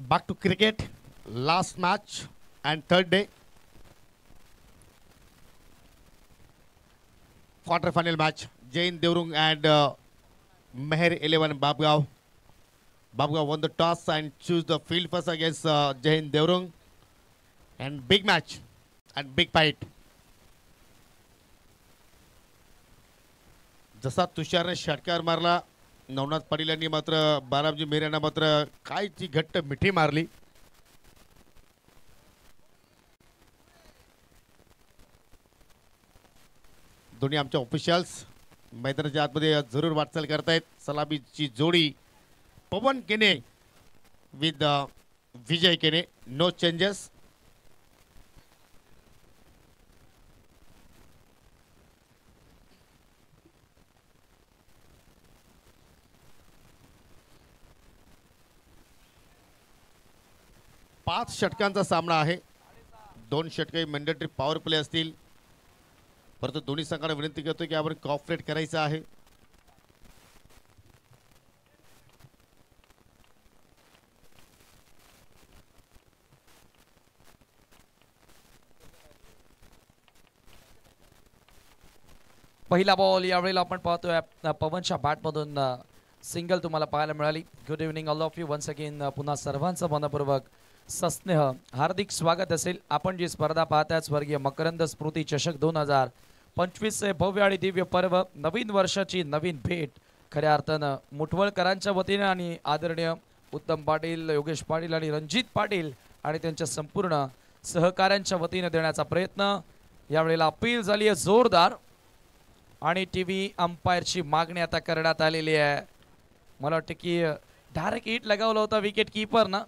Back to cricket, last match and third day. Quarter final match, Jain Devrung and Meher 11 Babgaon. Babgaon won the toss and choose the field first against Jain Devrung. And big match and big fight. जसा तुषारने षटकार मारला, नवनाथ पाटील यांनी मात्र बालाजी मेहर यांना मात्र काय ती घट्ट मिठी मारली. दोन्ही आमच्या ऑफिशियल्स मैदानाच्या आतमध्ये जरूर वाटचाल करतायत. सलामीची जोडी पवन केने विथ विजय केने, नो चेंजेस. पाच षटकांचा सामना आहे. दोन षटके मॅन्डेटरी पॉवर प्ले असतील, परंतु दोन्ही संघांना विनंती करतो की आपण कॉपरेट करायचं आहे. पहिला बॉल यावेळेला आपण पाहतोय पवनच्या बॅटमधून सिंगल तुम्हाला पाहायला मिळाली. Good evening all of you once again. पुन्हा सर्वांचं मनपूर्वक सस्नेह हार्दिक स्वागत असेल. आपण जी स्पर्धा पाहताय स्वर्गीय मकरंद स्मृती चषक 2025 भव्य आणि दिव्य पर्व, नवीन वर्षाची नवीन भेट खऱ्या अर्थानं मुठवळकरांच्या वतीने आणि आदरणीय उत्तम पाटील, योगेश पाटील आणि रणजित पाटील आणि त्यांच्या संपूर्ण सहकाऱ्यांच्या वतीने देण्याचा प्रयत्न. यावेळेला अपील झाली आहे जोरदार आणि टीव्ही अंपायरची मागणी आता करण्यात आलेली आहे. मला वाटतं की डायरेक्ट हिट लगावला होता विकेट कीपर ना.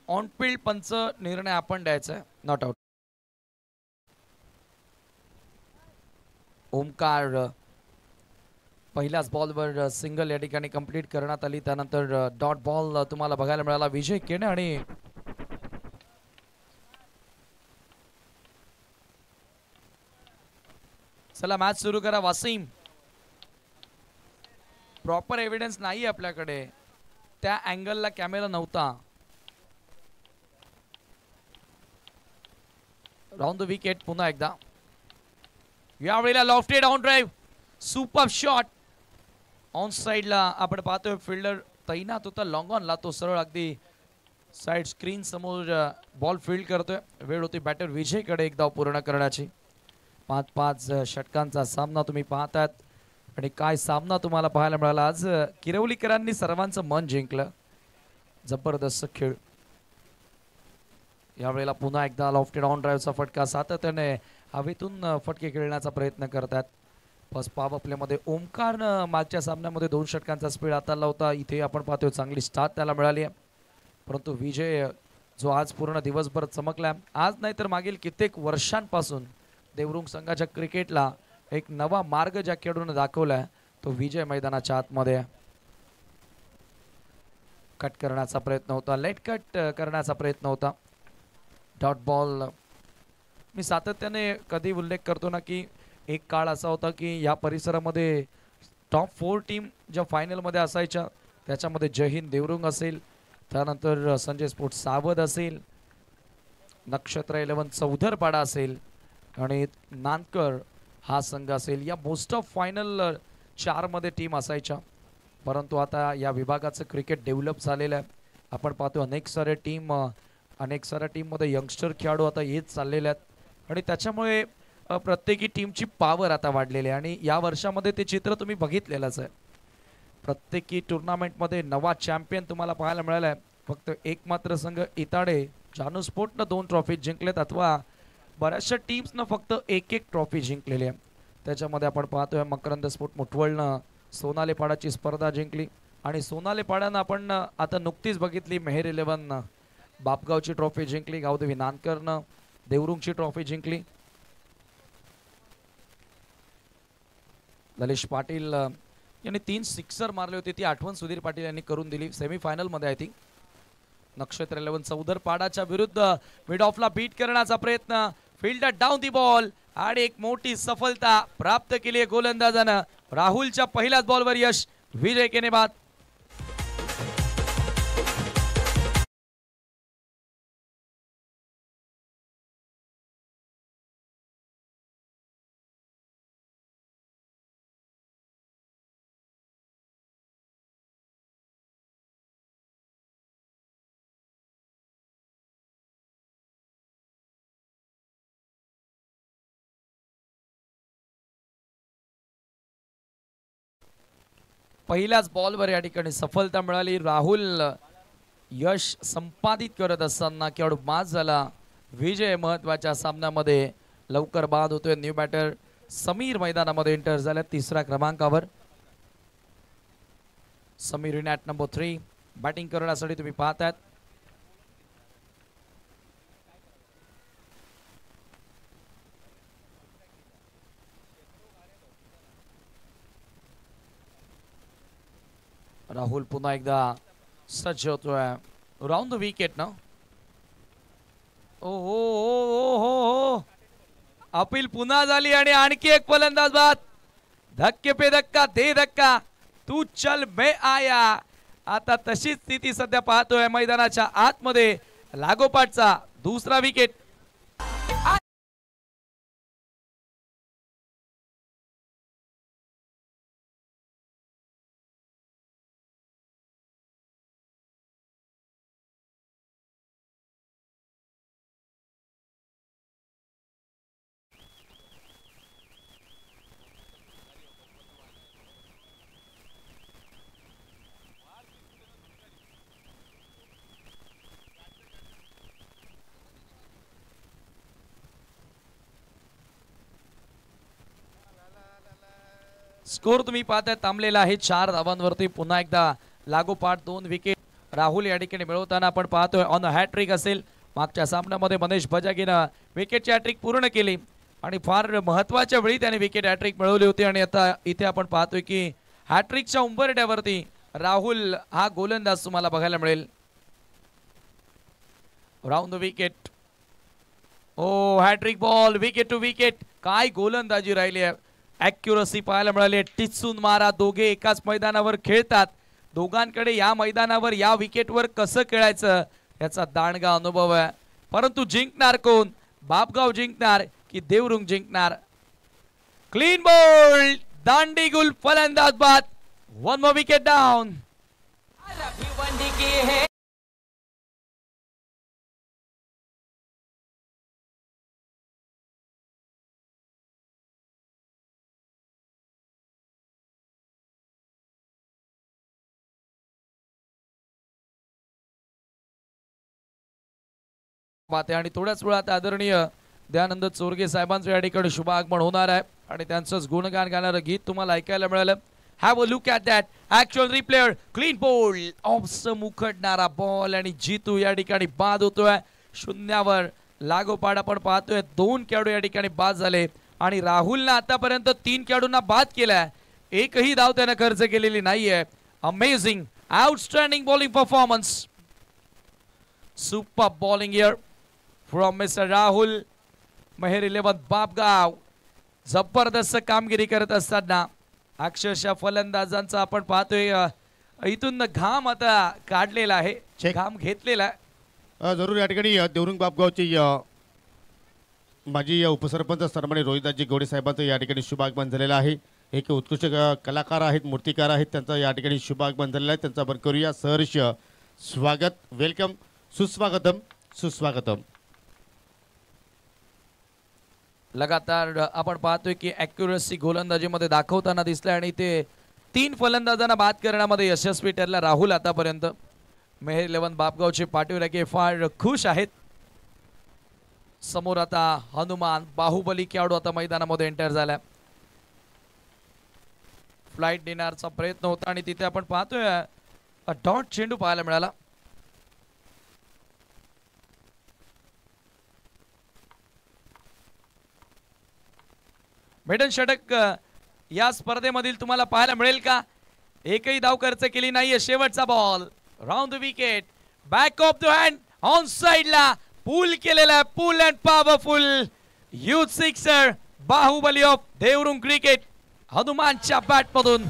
ऑन फील्ड पंच निर्णय आपण द्यायचा, नॉट आउट. ओमकार पहिल्याच बॉलवर सिंगल या ठिकाणी कंप्लीट करण्यात आली. त्यानंतर डॉट बॉल तुम्हाला बघायला मिळाला विजय केने. आणि चला मॅच सुरू करा. वासिम, प्रॉपर एव्हिडन्स नाही आपल्याकडे, त्या अँगलला कॅमेरा नव्हता. राउंड द विकेट पुन्हा एकदा. यावेळेला lofted on drive, super shot. On साइडला आपण पाहतोय फिल्डर तैनात होता लॉंग ऑनला, तो सरळ अगदी साइड स्क्रीन समोर बॉल फील्ड करतोय. वेळ होती बॅटर विजयकडे एक धाव पूर्ण करण्याची. 5-5 षटकांचा सामना तुम्ही पाहतात आणि काय सामना तुम्हाला पाहायला मिळाला. आज किरवलीकरांनी सर्वांचं मन जिंकलं. जबरदस्त खेळ. यावेळेला पुन्हा एकदा लॉफ्टेड ऑन ड्राईव्हचा फटका. सातत्याने हवेतून फटके खेळण्याचा प्रयत्न करतात. फर्स्ट पॉवर प्लेमध्ये ओमकारनं मागच्या सामन्यामध्ये 2 षटकांचा स्पीड हाताळला होता. इथे आपण पाहतोय चांगली स्टार्ट त्याला मिळाली आहे. परंतु विजय जो आज पूर्ण दिवसभर चमकला, आज नाही तर मागील कित्येक वर्षांपासून देवरुंग संघाच्या क्रिकेटला एक नवा मार्ग ज्या खेळाडूने दाखवलाय तो विजय मैदानाच्या आतमध्ये. कट करण्याचा प्रयत्न होता, लेट कट करण्याचा प्रयत्न होता. Dot ball. मी सातत्याने कधी उल्लेख करतो ना की एक काळ असा होता की या परिसरामध्ये टॉप 4 टीम ज्या फायनलमध्ये असायच्या त्याच्यामध्ये जय हिंद देवरुंग असेल, त्यानंतर संजय स्पोर्ट्स सावध असेल, नक्षत्र 11 चौधरपाडा असेल आणि नानकर हा संघ असेल. या मोस्ट ऑफ फायनल 4 मध्ये टीम असायच्या. परंतु आता या विभागाचं क्रिकेट डेव्हलप झालेलं आहे. आपण पाहतो अनेक साऱ्या टीममध्ये यंगस्टर खेळाडू आता येत चाललेले आहेत आणि त्याच्यामुळे प्रत्येकी टीमची पॉवर आता वाढलेली आहे. आणि या वर्षामध्ये ते चित्र तुम्ही बघितलेलंच आहे. प्रत्येकी टुर्नामेंटमध्ये नवा चॅम्पियन तुम्हाला पाहायला मिळाला आहे. फक्त एक मात्र संघ इताडे जानू स्पोर्टनं 2 ट्रॉफी जिंकलेत, अथवा बऱ्याचशा टीम्सनं फक्त एक ट्रॉफी जिंकलेली आहे. त्याच्यामध्ये आपण पाहतोय मकरंद स्पोर्ट मुठवळनं सोनाली पाडाची स्पर्धा जिंकली आणि सोनाली पाड्यानं आपण आता नुकतीच बघितली मेहर 11 बापगावची ट्रॉफी जिंकली. गावदेवी नानकरनं देवरुंगची ट्रॉफी जिंकली. ललिश पाटील यांनी 3 सिक्सर मारले होते, ती आठवण सुधीर पाटील यांनी करून दिली सेमीफायनल मध्ये. आय थिंक नक्षत्र 11 चौदर पाडाच्या विरुद्ध मिड ऑफला बीट करण्याचा प्रयत्न, फील्डर डाऊन दी बॉल आणि एक मोठी सफलता प्राप्त केली आहे गोलंदाजानं. राहुलच्या पहिल्याच बॉलवर यश, विजय केने बाद. पहिल्याच बॉलवर या ठिकाणी सफलता मिळाली. राहुल यश संपादित करत असताना खेळाडू बाद झाला. विजय महत्वाच्या सामन्यामध्ये लवकर बाद होतोय. न्यू बॅटर समीर मैदानामध्ये एंटर झाल्या 3ऱ्या क्रमांकावर. Sameer in at number 3 batting करण्यासाठी तुम्ही पाहतायत. राहुल पुन्हा एकदा सज्ज होतोय. राऊंड द विकेट ना. ओ हो हो हो हो, अपील पुन्हा झाली आणि आणखी एक फलंदाज बाद. धक्के पे धक्का दे धक्का, तू चल मैं आया. आता तशीच स्थिती सध्या पाहतोय मैदानाच्या आतमध्ये. लागोपाठचा 2रा विकेट. स्कोर तुम्ही पाहताय थांबलेला आहे 4 धावांवरती. पुन्हा एकदा लागोपाठ 2 विकेट राहुल या ठिकाणी मिळवताना आपण पाहतोय. ऑन हॅट्रिक असेल. मागच्या सामन्यामध्ये मनीष बजागीनं विकेटची हॅट्रिक पूर्ण केली आणि फार महत्वाच्या वेळी त्याने विकेट हॅट्रिक मिळवली होती. आणि आता इथे आपण पाहतोय की हॅट्रिकच्या उंबरठ्यावरती राहुल हा गोलंदाज तुम्हाला बघायला मिळेल. Round the wicket. Oh hat-trick ball, wicket to wicket. काय गोलंदाजी राहिली आहे. ॲक्युरसी पाहायला मिळाली. टिचून मारा. दोघे एकाच मैदानावर खेळतात. दोघांकडे या मैदानावर या विकेटवर कसं खेळायचं याचा दांडगा अनुभव आहे. परंतु जिंकणार कोण? बापगाव जिंकणार की देवरुंग जिंकणार? क्लीन बॉल, दांडीगुल फलंदाज बाद. 1 more विकेट डाउन. आणि थोड्याच वेळात आदरणीय दयानंद चोरगे साहेबांचं या ठिकाणी शुभ आगमन होणार आहे आणि त्यांचंच गुणगान गाणारं गीत तुम्हाला ऐकायला मिळालं. Have a look at that actual replayer. Clean ball, off मुखडणारा बॉल आणि जीतू या ठिकाणी बाद होतोय. 0वर लागोपाठ आपण पाहतोय 2 खेळाडू या ठिकाणी बाद झाले आणि राहुलनं आतापर्यंत 3 खेळाडूंना बाद केलाय. एकही धाव त्यानं खर्च केलेली नाहीये. Amazing, outstanding bowling performance. Super bowling here from mister Rahul. Mehar 11 Bapgaon जबरदस्त कामगिरी करत असताना अक्षरशः फलंदाजांचा आपण पाहतोय इथून घाम आता काढलेला आहे, घाम घेतलेला आहे. जरूर या ठिकाणी देवरुंग बापगावची माजी उपसरपंच सन्माननीय रोहिदासजी गवडे साहेबांचं या ठिकाणी शुभागमन झालेलं आहे. एक उत्कृष्ट कलाकार आहेत, मूर्तिकार आहेत, त्यांचं या ठिकाणी शुभागमन झालेलं आहे. त्यांचं आपण करूया सहर्ष स्वागत. वेलकम, सुस्वागतम, सुस्वागतम. लगातार आपण पाहतोय की ॲक्युरसी गोलंदाजीमध्ये दाखवताना दिसले आणि ते 3 फलंदाजांना बाद करण्यामध्ये यशस्वी ठरला राहुल आतापर्यंत. मेहर 11 बापगावचे पाठीवर फार खुश आहेत. समोर आता हनुमान बाहुबली खेळाडू आता मैदानामध्ये एंटर झाला. फ्लाइट देण्याचा प्रयत्न होता आणि तिथे आपण पाहतोय डॉट चेंडू पाहायला मिळाला. मेडन षटक या स्पर्धेमधील तुम्हाला पाहायला मिळेल का? एकही धाव खर्च केली नाहीये. शेवटचा ball round the wicket, back of the hand, on साइडला पूल केलेला, pull and powerful huge sixer, Baahubali of Devrung cricket, हनुमानच्या बॅट मधून.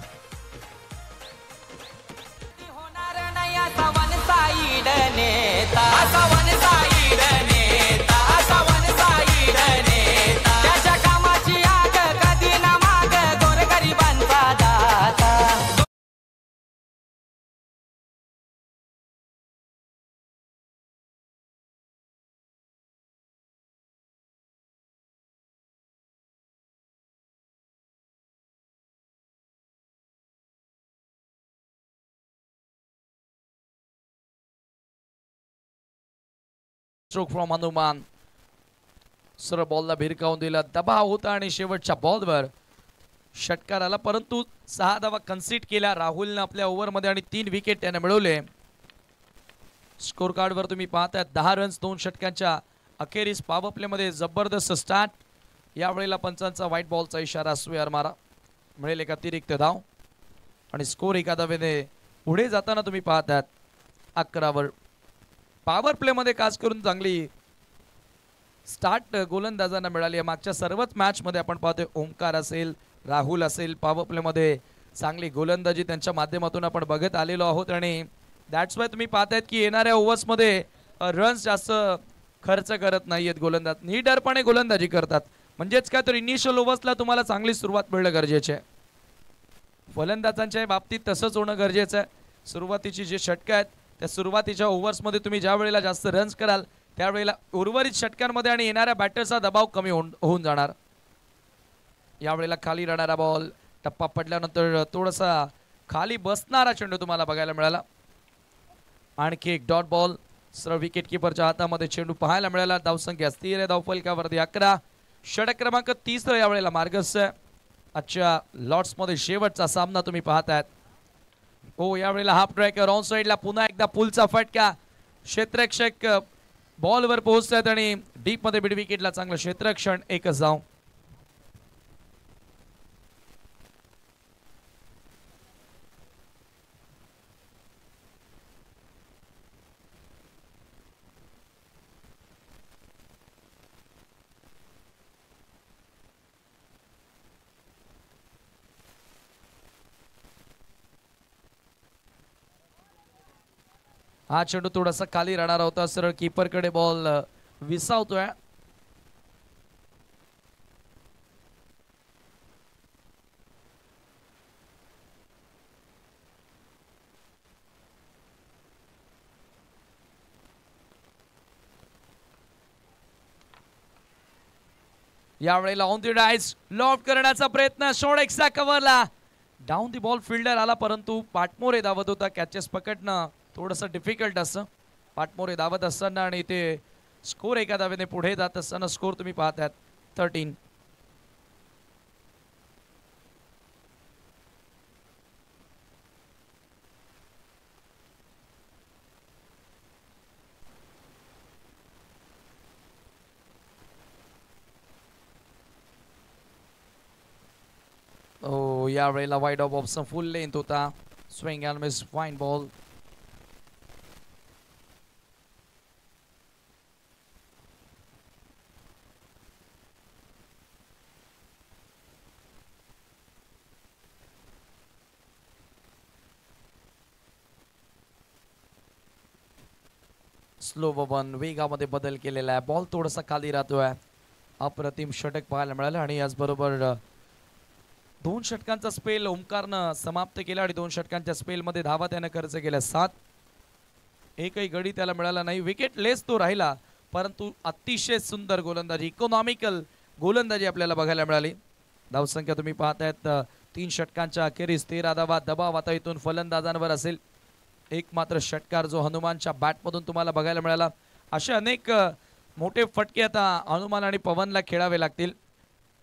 स्ट्रोक फ्रॉम हनुमान, सरळ बॉलला भिरकावून दिला, दबाव होता आणि शेवटच्या बॉलवर षटकार आला, परंतु 6 धावा कन्सीड केल्या राहुलने आपल्या ओव्हरमध्ये आणि 3 विकेट त्याने मिळवले. स्कोर कार्डवर तुम्ही पाहताय 10 रन्स 2 षटकांच्या अखेरीस पॉवर प्लेमध्ये जबरदस्त स्टार्ट. यावेळेला पंचांचा व्हाईट बॉलचा इशारा, स्वेअर मारा, मिळेल एक अतिरिक्त धाव आणि स्कोर एका धावेने पुढे जाताना तुम्ही पाहतात 11 वर. पॉवर प्लेमध्ये खास करून चांगली स्टार्ट गोलंदाजांना मिळाली आहे. मागच्या सर्वच मॅच मध्ये आपण पाहतोय ओमकार असेल, राहुल असेल, पॉवर प्लेमध्ये चांगली गोलंदाजी त्यांच्या माध्यमातून आपण बघत आलेलो आहोत आणि दॅट्स वाय तुम्ही पाहतायत की येणाऱ्या ओव्हर्स मध्ये रन्स जास्त खर्च करत नाहीयेत गोलंदाज, निडरपणे गोलंदाजी करतात. म्हणजेच काय तर इनिशियल ओव्हर्सला तुम्हाला चांगली सुरुवात मिळणं गरजेचं आहे. फलंदाजांच्या बाबतीत तसंच होणं गरजेचं आहे. सुरुवातीची जे षटक आहेत त्या सुरुवातीच्या ओव्हर्समध्ये तुम्ही ज्या वेळेला जास्त रन्स कराल त्यावेळेला उर्वरित षटकांमध्ये आणि येणाऱ्या बॅटर्सचा दबाव कमी होऊन जाणार. यावेळेला खाली राहणारा बॉल, टप्पा पडल्यानंतर थोडासा खाली बसणारा चेंडू तुम्हाला बघायला मिळाला. आणखी एक डॉट बॉल, सरळ विकेट किपरच्या हातामध्ये चेंडू पाहायला मिळाला. धावसंख्या स्थिर आहे, धावफलकावरती 11. षटक क्रमांक 30 यावेळेला मार्गस्थ आहे. आजच्या लॉर्ड्स मध्ये शेवटचा सामना तुम्ही पाहतायत. हो, यावेळेला हाफ ट्रॅकर ऑन साइडला पुन्हा एकदा पुलचा फटका, क्षेत्ररक्षक बॉलवर पोहोचतात आणि डीप मध्ये मिड विकेटला चांगलं क्षेत्ररक्षण, एकच धाव. हा चेंडू थोडासा खाली राहणार होता, सरळ कीपर कडे बॉल विसावतोय. यावेळेला ऑन द डाइस लॉफ्ट करण्याचा प्रयत्न, शॉर्ट एक्स्ट्रा कव्हरला डाऊन दी बॉल फिल्डर आला, परंतु पाटमोरे धावत होता. कॅचेस पकडणं थोडंसं डिफिकल्ट असं. पाटमोरे धावत असताना आणि ते स्कोर एका धावेने पुढे जात असताना स्कोर तुम्ही पाहतात 13. Oh, यावेळेला wide off option full length होता. Swing and miss, fine ball. Slow Baban, वेगामध्ये बदल केलेला आहे. बॉल थोडासा खाली राहतोय. अप्रतिम षटक पाहायला मिळालं आणि याचबरोबर 2 षटकांचा स्पेल ओमकारनं समाप्त केला आणि 2 षटकांच्या स्पेलमध्ये धावा त्याने खर्च केल्या 7. एकही गडी त्याला मिळाला नाही. विकेट लेस तो राहिला, परंतु अतिशय सुंदर गोलंदाजी, इकॉनॉमिकल गोलंदाजी आपल्याला बघायला मिळाली. धावसंख्या तुम्ही पाहतायत 3 षटकांच्या अखेरीस 13 धावा. दबाव आता इथून फलंदाजांवर असेल. एक मात्र षटकार जो हनुमानच्या बॅटमधून तुम्हाला बघायला मिळाला. असे अनेक मोठे फटके आता हनुमान आणि पवनला खेळावे लागतील.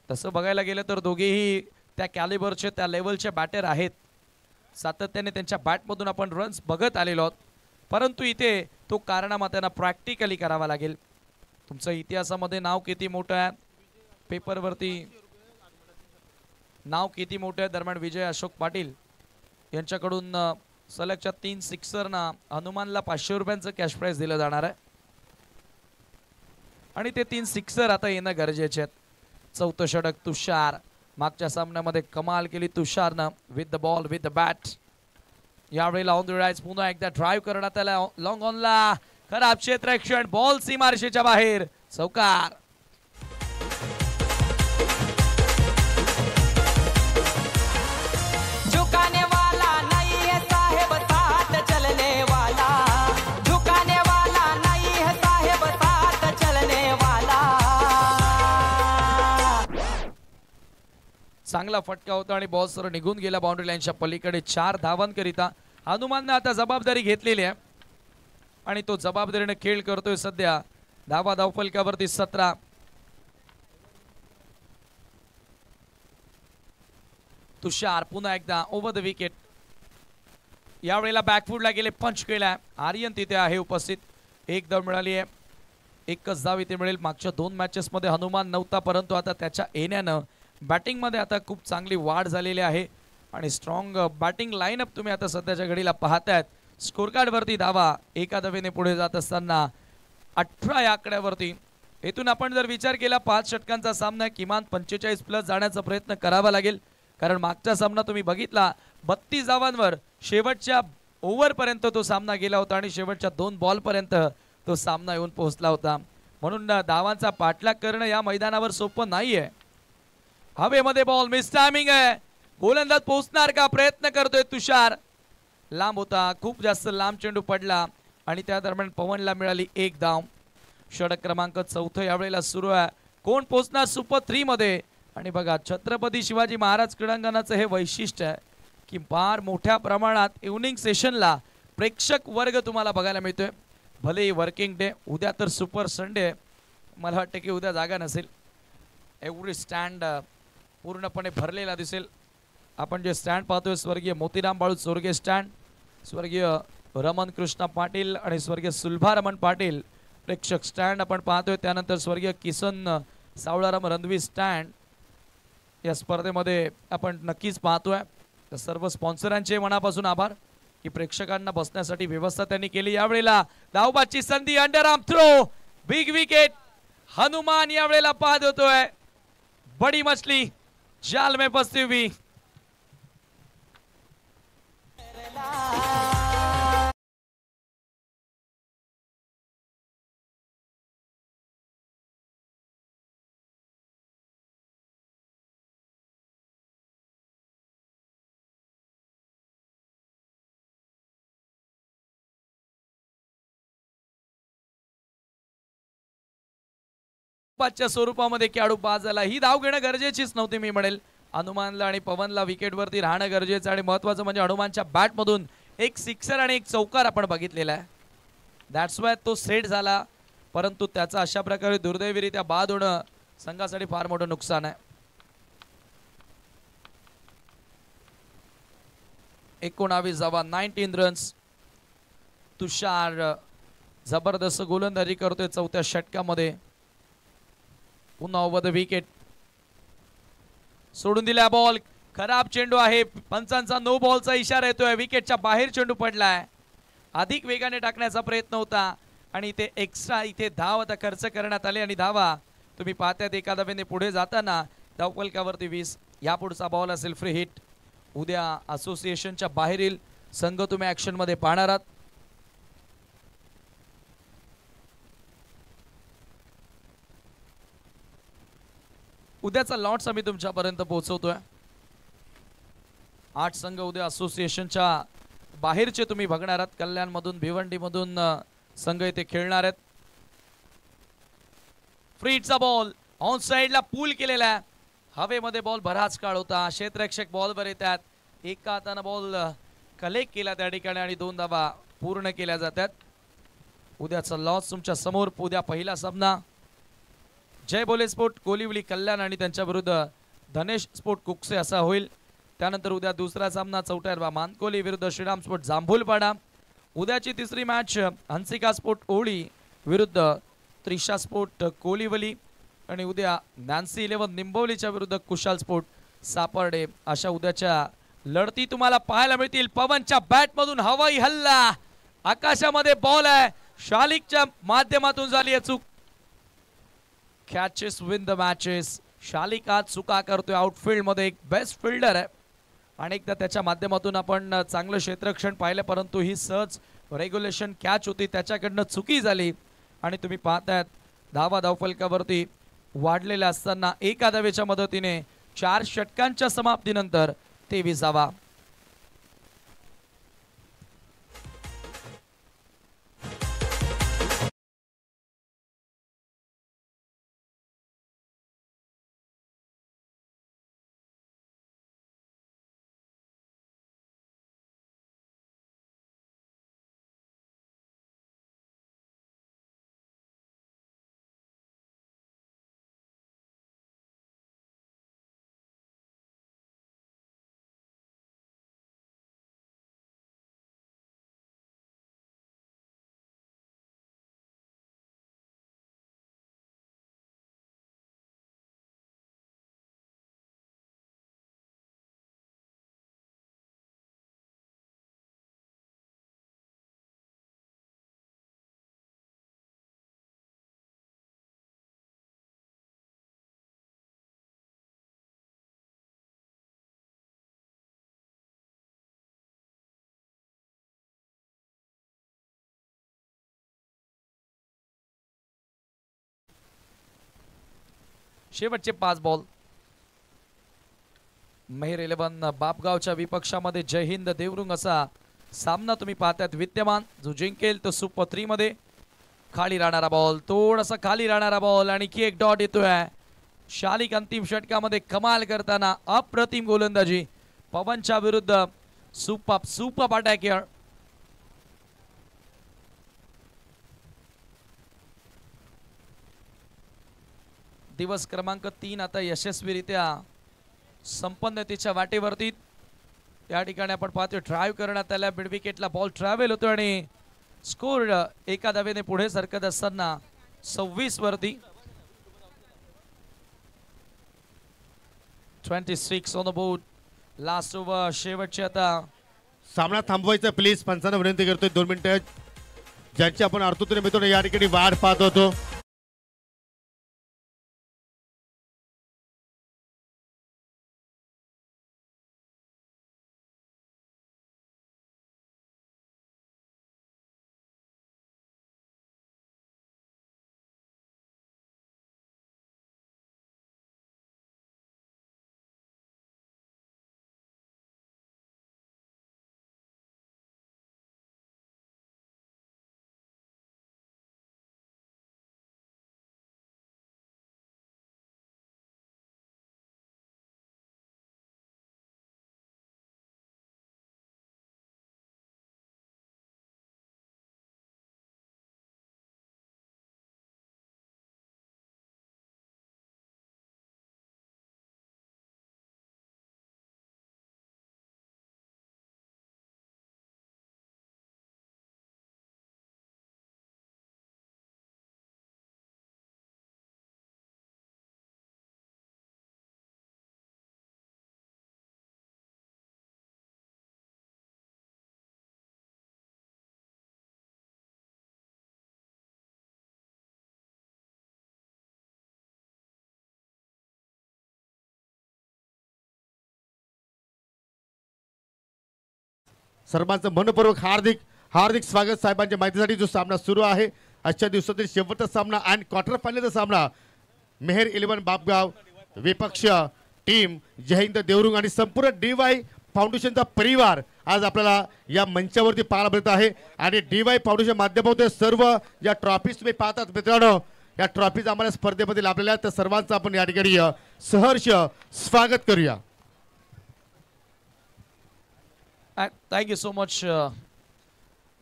तसं बघायला गेलं तर दोघेही त्या कॅलिबरचे त्या लेवलचे बॅटर आहेत. सातत्याने त्यांच्या बॅटमधून आपण रन्स बघत आलेलो आहोत, परंतु इथे तो कारनामा त्यांना प्रॅक्टिकली करावा लागेल. तुमचं इतिहासामध्ये नाव किती मोठं आहे, पेपरवरती नाव किती मोठं आहे. दरम्यान विजय अशोक पाटील यांच्याकडून सलगच्या 3 सिक्सरना हनुमानला 500 रुपयांचं कॅश प्राइज दिलं जाणार आहे आणि ते 3 सिक्सर आता येणं गरजेचे आहेत. चौथं षटक तुषार. मागच्या सामन्यामध्ये कमाल केली तुषारनं with the ball with the bat. यावेळेला ऑन द राईज पुन्हा एकदा ड्राईव्ह करण्यात आला लॉंग ऑनला. खराब क्षेत्ररक्षण, बॉल सीमारेषेच्या बाहेर, चौकार. झुकाने वाला नहीं है साहेब साथ चलने वाला, झुकाने वाला नहीं है साहेब साथ चलने वाला. चांगला फटका होता आणि बॉल सर निघून गेला बाउंड्री लाईनच्या पलीकडे. 4 धावांकरिता हनुमानने आता जबाबदारी घेतलेली आहे आणि तो जबाबदारीने खेळ करतोय सध्या. धावा धावफलकावरती 17. तुषार पुन्हा एकदा ओव्हर द विकेट. यावेळेला बॅकफूटला गेले, पंच केला. आर्यन तिथे आहे उपस्थित. 1 धाव मिळाली आहे, 1च धाव इथे मिळेल. मागच्या 2 मॅचेसमध्ये हनुमान नव्हता, परंतु आता त्याच्या येण्यानं बॅटिंगमध्ये आता खूप चांगली वाढ झालेली आहे आणि स्ट्रॉंग बॅटिंग लाईनअप तुम्ही आता सध्याच्या घडीला पाहतायत. स्कोर कार्डवरती धावा एका धावेने पुढे जात असताना 18 या आकड्यावरती. येथून आपण जर विचार केला 5 षटकांचा सामना, किमान 45 प्लस जाण्याचा प्रयत्न करावा लागेल, कारण मागचा सामना तुम्ही बघितला 32 धावांवर शेवटच्या ओव्हरपर्यंत तो सामना गेला होता आणि शेवटच्या 2 बॉलपर्यंत तो सामना येऊन पोहोचला होता. म्हणून धावांचा पाठलाग करणं या मैदानावर सोपं नाहीये. हवेमध्ये बॉल, मिस टायमिंग आहे. गोलंदाज पोहोचणार का, प्रयत्न करतोय तुषार. लांब होता, खूप जास्त लांब चेंडू पडला आणि त्या दरम्यान पवनला मिळाली 1 धाव. षटक क्रमांक 4 यावेळेला सुरू आहे. कोण पोहोचणार सुपर 3 मध्ये. आणि बघा, छत्रपती शिवाजी महाराज क्रीडांगणाचं हे वैशिष्ट्य आहे की फार मोठ्या प्रमाणात इव्हनिंग सेशनला प्रेक्षक वर्ग तुम्हाला बघायला मिळतोय. भले वर्किंग डे, उद्या तर सुपर संडे, मला वाटतं की उद्या जागा नसेल. एवढी स्टँड पूर्णपणे भरलेला दिसेल. आपण जे स्टँड पाहतोय, स्वर्गीय मोतीराम बाळू चोरगे स्टँड, स्वर्गीय रमण कृष्ण पाटील आणि स्वर्गीय सुलभा रमण पाटील प्रेक्षक स्टँड आपण पाहतोय. त्यानंतर स्वर्गीय किसन सावळाराम रणवी स्टँड या स्पर्धेमध्ये आपण नक्कीच पाहतोय. तर सर्व स्पॉन्सरांचे मनापासून आभार की प्रेक्षकांना बसण्यासाठी व्यवस्था त्यांनी केली. यावेळेला धावबाची संधी, underarm throw, big wicket. Hanuman यावेळेला पाहत होतोय. बडी मछली जाल में फंसती हुई. च्या स्वरूपामध्ये खेळाडू बाद झाला. ही धाव घेणं गरजेचीच नव्हती मी म्हणेल. हनुमानला आणि पवनला विकेटवरती राहणं गरजेचं आणि महत्त्वाचं म्हणजे हनुमानच्या बॅटमधून 1 सिक्सर आणि 1 चौकार आपण बघितलेला आहे. दॅट्स वाय तो सेट झाला, परंतु त्याचा अशा प्रकारे दुर्दैवीरित्या बाद होणं संघासाठी फार मोठं नुकसान आहे. 19 धावा, 19 रन्स. तुषार जबरदस्त गोलंदाजी करतोय 4थ्या षटकामध्ये. पुन्हा ओव्हर द विकेट. सोडून दिला बॉल, खराब चेंडू आहे. पंचांचा नो बॉलचा इशारा येतोय. विकेटच्या बाहेर चेंडू पडलाय. अधिक वेगाने टाकण्याचा प्रयत्न होता आणि इथे एक्स्ट्रा इथे धाव आता खर्च करण्यात आले आणि धावा तुम्ही पाहतायत एका धावेने पुढे जाताना धावफलकावरती 20. यापुढचा बॉल असेल फ्री हिट. उद्या असोसिएशनच्या बाहेरील संघ तुम्ही ऍक्शन मध्ये पाहणार आहात. उद्याचा लॉट्स आम्ही तुमच्यापर्यंत पोहोचवतोय. 8 संघ उद्या असोसिएशनच्या बाहेरचे तुम्ही बघणार आहात. कल्याणमधून, भिवंडीमधून संघ इथे खेळणार आहेत. फ्रीटचा बॉल ऑन साइडला पूल केलेला आहे. हवेमध्ये बॉल बराच काळ होता. क्षेत्ररक्षक बॉलवर येतात. एका हाताने बॉल कलेक्ट केला त्या ठिकाणी आणि 2 धावा पूर्ण केल्या जातात. उद्याचा लॉस तुमच्या समोर. उद्या पहिला सामना जय बोले स्पोर्ट कोलिवली कल्याण आणि त्यांच्या विरुद्ध धनेश स्पोर्ट कुकसे असा होईल. त्यानंतर उद्या दुसरा सामना चौटारवा मानकोली विरुद्ध श्रीराम स्पोर्ट जांभूलपाडा. उद्याची तिसरी मॅच हंसिका स्पोर्ट ओळी विरुद्ध त्रिशा स्पोर्ट कोलिवली आणि उद्या नॅन्सी 11 निंबवलीच्या विरुद्ध कुशाल स्पोर्ट सापर्डे. अशा उद्याच्या लढती तुम्हाला पाहायला मिळतील. पवनच्या बॅट मधून हवाई हल्ला, आकाशामध्ये बॉल आहे, शालिकच्या माध्यमातून झाली आहे चूक. Catches win the matches. Shalik आज चुका करतोय आउटफील्ड मध्ये, एक बेस्ट फिल्डर आहे. अनेकदा त्याच्या माध्यमातून आपण चांगलं क्षेत्ररक्षण पाहिलं, परंतु ही सहज रेग्युलेशन कॅच होती, त्याच्याकडनं चुकी झाली. आणि तुम्ही पाहतायत धावा धावफलकावरती वाढलेल्या असताना एका धावेच्या मदतीने 4 षटकांच्या समाप्तीनंतर 23वा. शेवटचे 5 बॉल. मेहर 11 बापगावच्या विपक्षामध्ये जय हिंद देवरुंग असा सामना तुम्ही पाहतायत विद्यमान. जो जिंकेल तो सुपर 3 मध्ये. खाली राहणारा बॉल, थोडासा खाली राहणारा बॉल आणि की एक डॉट येतोय. शालिक अंतिम षटकामध्ये कमाल करताना अप्रतिम गोलंदाजी. पवनच्या विरुद्ध सुपर अटॅक हिअर. दिवस क्रमांक 3 आता यशस्वीरित्या संपन्नतेच्या वाटेवरती. त्या ठिकाणी आपण पाहतोय ड्राईव्ह करण्यात आल्या, मिड विकेटला बॉल ट्रॅव्हल होतो आणि स्कोर एका धावेने पुढे सरकत असताना 26 वरती. 26 on the board. Last over, शेवटची आता. सामना थांबवायचा प्लीज, पंचांना विनंती करतोय. 2 मिनिटं ज्यांची आपण आतुरतेने मिळतो या ठिकाणी वाट पाहत होतो. सर्वांचं मनपूर्वक हार्दिक स्वागत साहेबांच्या माहितीसाठी. जो सामना सुरू आहे आजच्या दिवसातील शेवटचा सामना आणि क्वार्टर फायनलचा सामना. मेहर 11 बापगाव विपक्ष टीम जय हिंद देवरुंग आणि संपूर्ण DY फाउंडेशनचा परिवार आज आपल्याला या मंचावरती पाहायला मिळत आहे. आणि DY फाउंडेशन माध्यमातून सर्व या ट्रॉफीज तुम्ही पाहतात मित्रांनो, या ट्रॉफीज आम्हाला स्पर्धेमध्ये लाभलेल्या आहेत. तर सर्वांचं आपण या ठिकाणी सहर्ष स्वागत करूया. Thank you so much.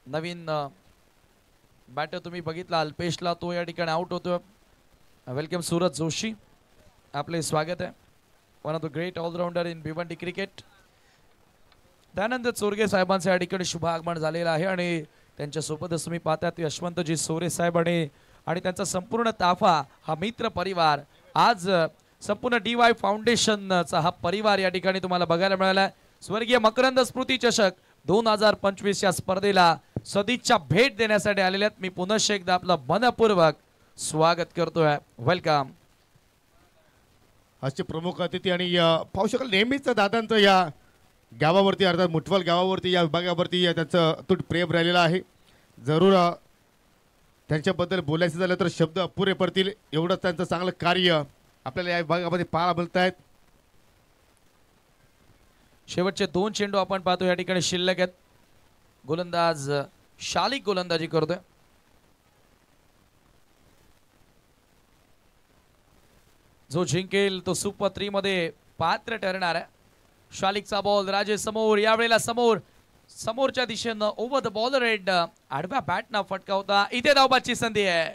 नवीन बॅटर तुम्ही बघितला अल्पेशला, तो या ठिकाणी आउट होतो. वेलकम सूरज जोशी, आपले स्वागत आहे. One of the great allrounder in Bhiwandi cricket. Dayanand Chorge साहेबांचं या ठिकाणी शुभ आगमन झालेलं आहे आणि त्यांच्या सोबतच तुम्ही पाहतात यशवंतजी सोरे साहेब आणि त्यांचा संपूर्ण ताफा हा मित्र परिवार आज संपूर्ण DY फाउंडेशनचा हा परिवार या ठिकाणी तुम्हाला बघायला मिळाला. स्वर्गीय मकरंद स्मृती चषक 2025 या स्पर्धेला सदिच्छा भेट देण्यासाठी आलेले आहेत. मी पुनश्च एकदा आपलं मनपूर्वक स्वागत करतोय. वेलकम. आजचे प्रमुख अतिथी आणि पाहू शकाल नेहमीच दादांचं या गावावरती अर्थात मुठवल गावावरती या विभागावरती त्यांचं अतूट प्रेम राहिलेलं आहे. जरूर त्यांच्याबद्दल बोलायचं झालं तर शब्द अपुरे पडतील एवढं त्यांचं चांगलं कार्य आपल्याला या विभागामध्ये पाहायला मिळत आहेत. शेवटचे 2 चेंडू आपण पाहतो या ठिकाणी शिल्लक आहेत. गोलंदाज शालिक गोलंदाजी करतोय. जो जिंकेल तो सुपर 3 मध्ये पात्र ठरणार आहे. शालिकचा बॉल राजेश समोर, यावेळेला समोरच्या दिशेनं ओव्हर द बॉलर हेड आडव्या बॅटनं फटकावता इथे धावबाची संधी आहे,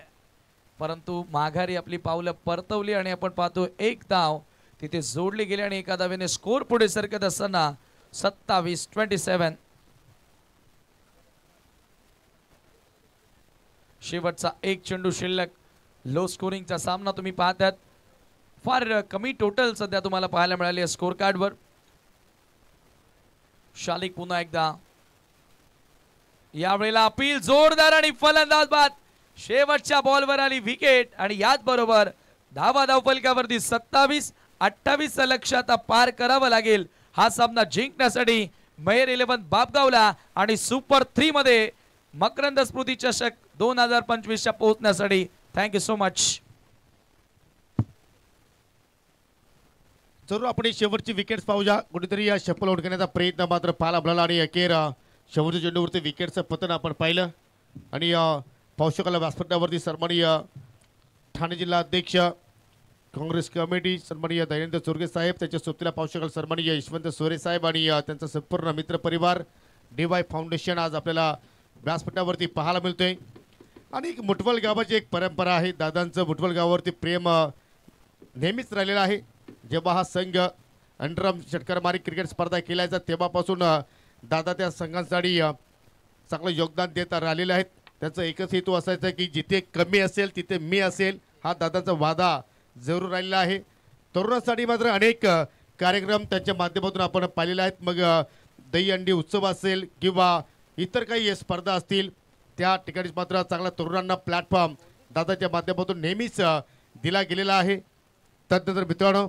परंतु माघारी आपली पावलं परतवली आणि आपण पाहतो एक धाव तिथे जोडली गेली आणि एका धावेने स्कोर पुढे सरकत असताना 27-27. शेवटचा 1 चेंडू शिल्लक. लो स्कोरिंगचा सामना तुम्ही पाहतात. फार कमी टोटल सध्या तुम्हाला पाहायला मिळाली स्कोर कार्डवर. शालिक पुन्हा एकदा, यावेळेला अपील जोरदार आणि फलंदाज बाद. शेवटच्या बॉलवर आली विकेट आणि याच बरोबर धाव फलकावरती 27-28 लक्ष्य आता पार करावं लागेल हा सामना जिंकण्यासाठी. मेहर 11 बापगावला आणि सुपर 3 मध्ये मकरंद स्मृती चषक 2025 च्या पोहोचण्यासाठी. Thank you so much. जरूर आपण शेवटची विकेट्स पाहूया. कुठेतरी या शफल आउट करण्याचा प्रयत्न मात्र पाहायला मिळाला आणि अखेर शेवटच्या चेंडूवरती विकेटचं पतन आपण पाहिलं आणि पाहू शकाल व्यासपीठावरती सन्माननीय ठाणे जिल्हा अध्यक्ष काँग्रेस कमिटी सन्माननीय दयानंद चोरगे साहेब, त्याच्या सोबतीला पाहू शकाल सन्माननीय यशवंत सोरे साहेब आणि त्यांचा संपूर्ण मित्र परिवार DY फाउंडेशन आज आपल्याला व्यासपीठावरती पाहायला मिळतोय. आणि एक मुठवल गावाची एक परंपरा आहे. दादांचं मुठवल गावावरती प्रेम नेहमीच राहिलेलं आहे. जेव्हा हा संघ अंडरआर्म षटकारमारी क्रिकेट स्पर्धा केल्याचा तेव्हापासून दादा त्या संघांसाठी चांगलं योगदान देत राहिलेले आहेत. त्यांचा एकच हेतू असायचा की जिथे कमी असेल तिथे मी असेल हा दादाचा वादा जरूर राहिलेला आहे. तरुणांसाठी मात्र अनेक कार्यक्रम त्यांच्या माध्यमातून आपण पाहिलेले आहेत. मग दही अंडी उत्सव असेल किंवा इतर काही स्पर्धा असतील त्या ठिकाणी मात्र चांगल्या तरुणांना प्लॅटफॉर्म दादाच्या माध्यमातून नेहमीच दिला गेलेला आहे. त्यानंतर मित्रांनो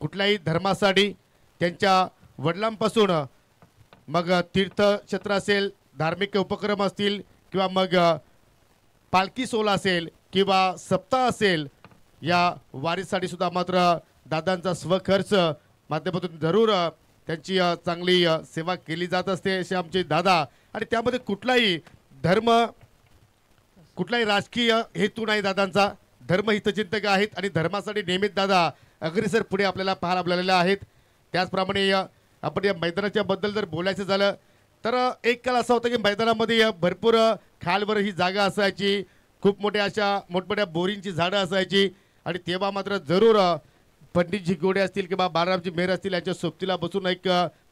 कुठल्याही धर्मासाठी त्यांच्या वडिलांपासून मग तीर्थक्षेत्र असेल, धार्मिक उपक्रम असतील किंवा मग पालखी सोहळा असेल किंवा सप्ताह असेल, या वारीसाठी सुद्धा मात्र दादांचा स्वखर्च माध्यमातून जरूर त्यांची चांगली सेवा केली जात असते असे आमचे दादा. आणि त्यामध्ये कुठलाही धर्म कुठलाही राजकीय हेतू नाही दादांचा. धर्म हितचिंतक आहेत आणि धर्मासाठी नेहमीच दादा अग्रेसर पुढे आपल्याला पाहायला मिळालेले आहेत. त्याचप्रमाणे आपण या मैदानाच्या बद्दल जर बोलायचं झालं तर एक काळ असा होता की मैदानामध्ये भरपूर खालवर ही जागा असायची, खूप मोठ्या अशा मोठमोठ्या बोरींची झाडं असायची आणि तेव्हा मात्र जरूर पंडितजी गोडे असतील किंवा बाळरामजी मेहर असतील यांच्या सोबतीला बसून एक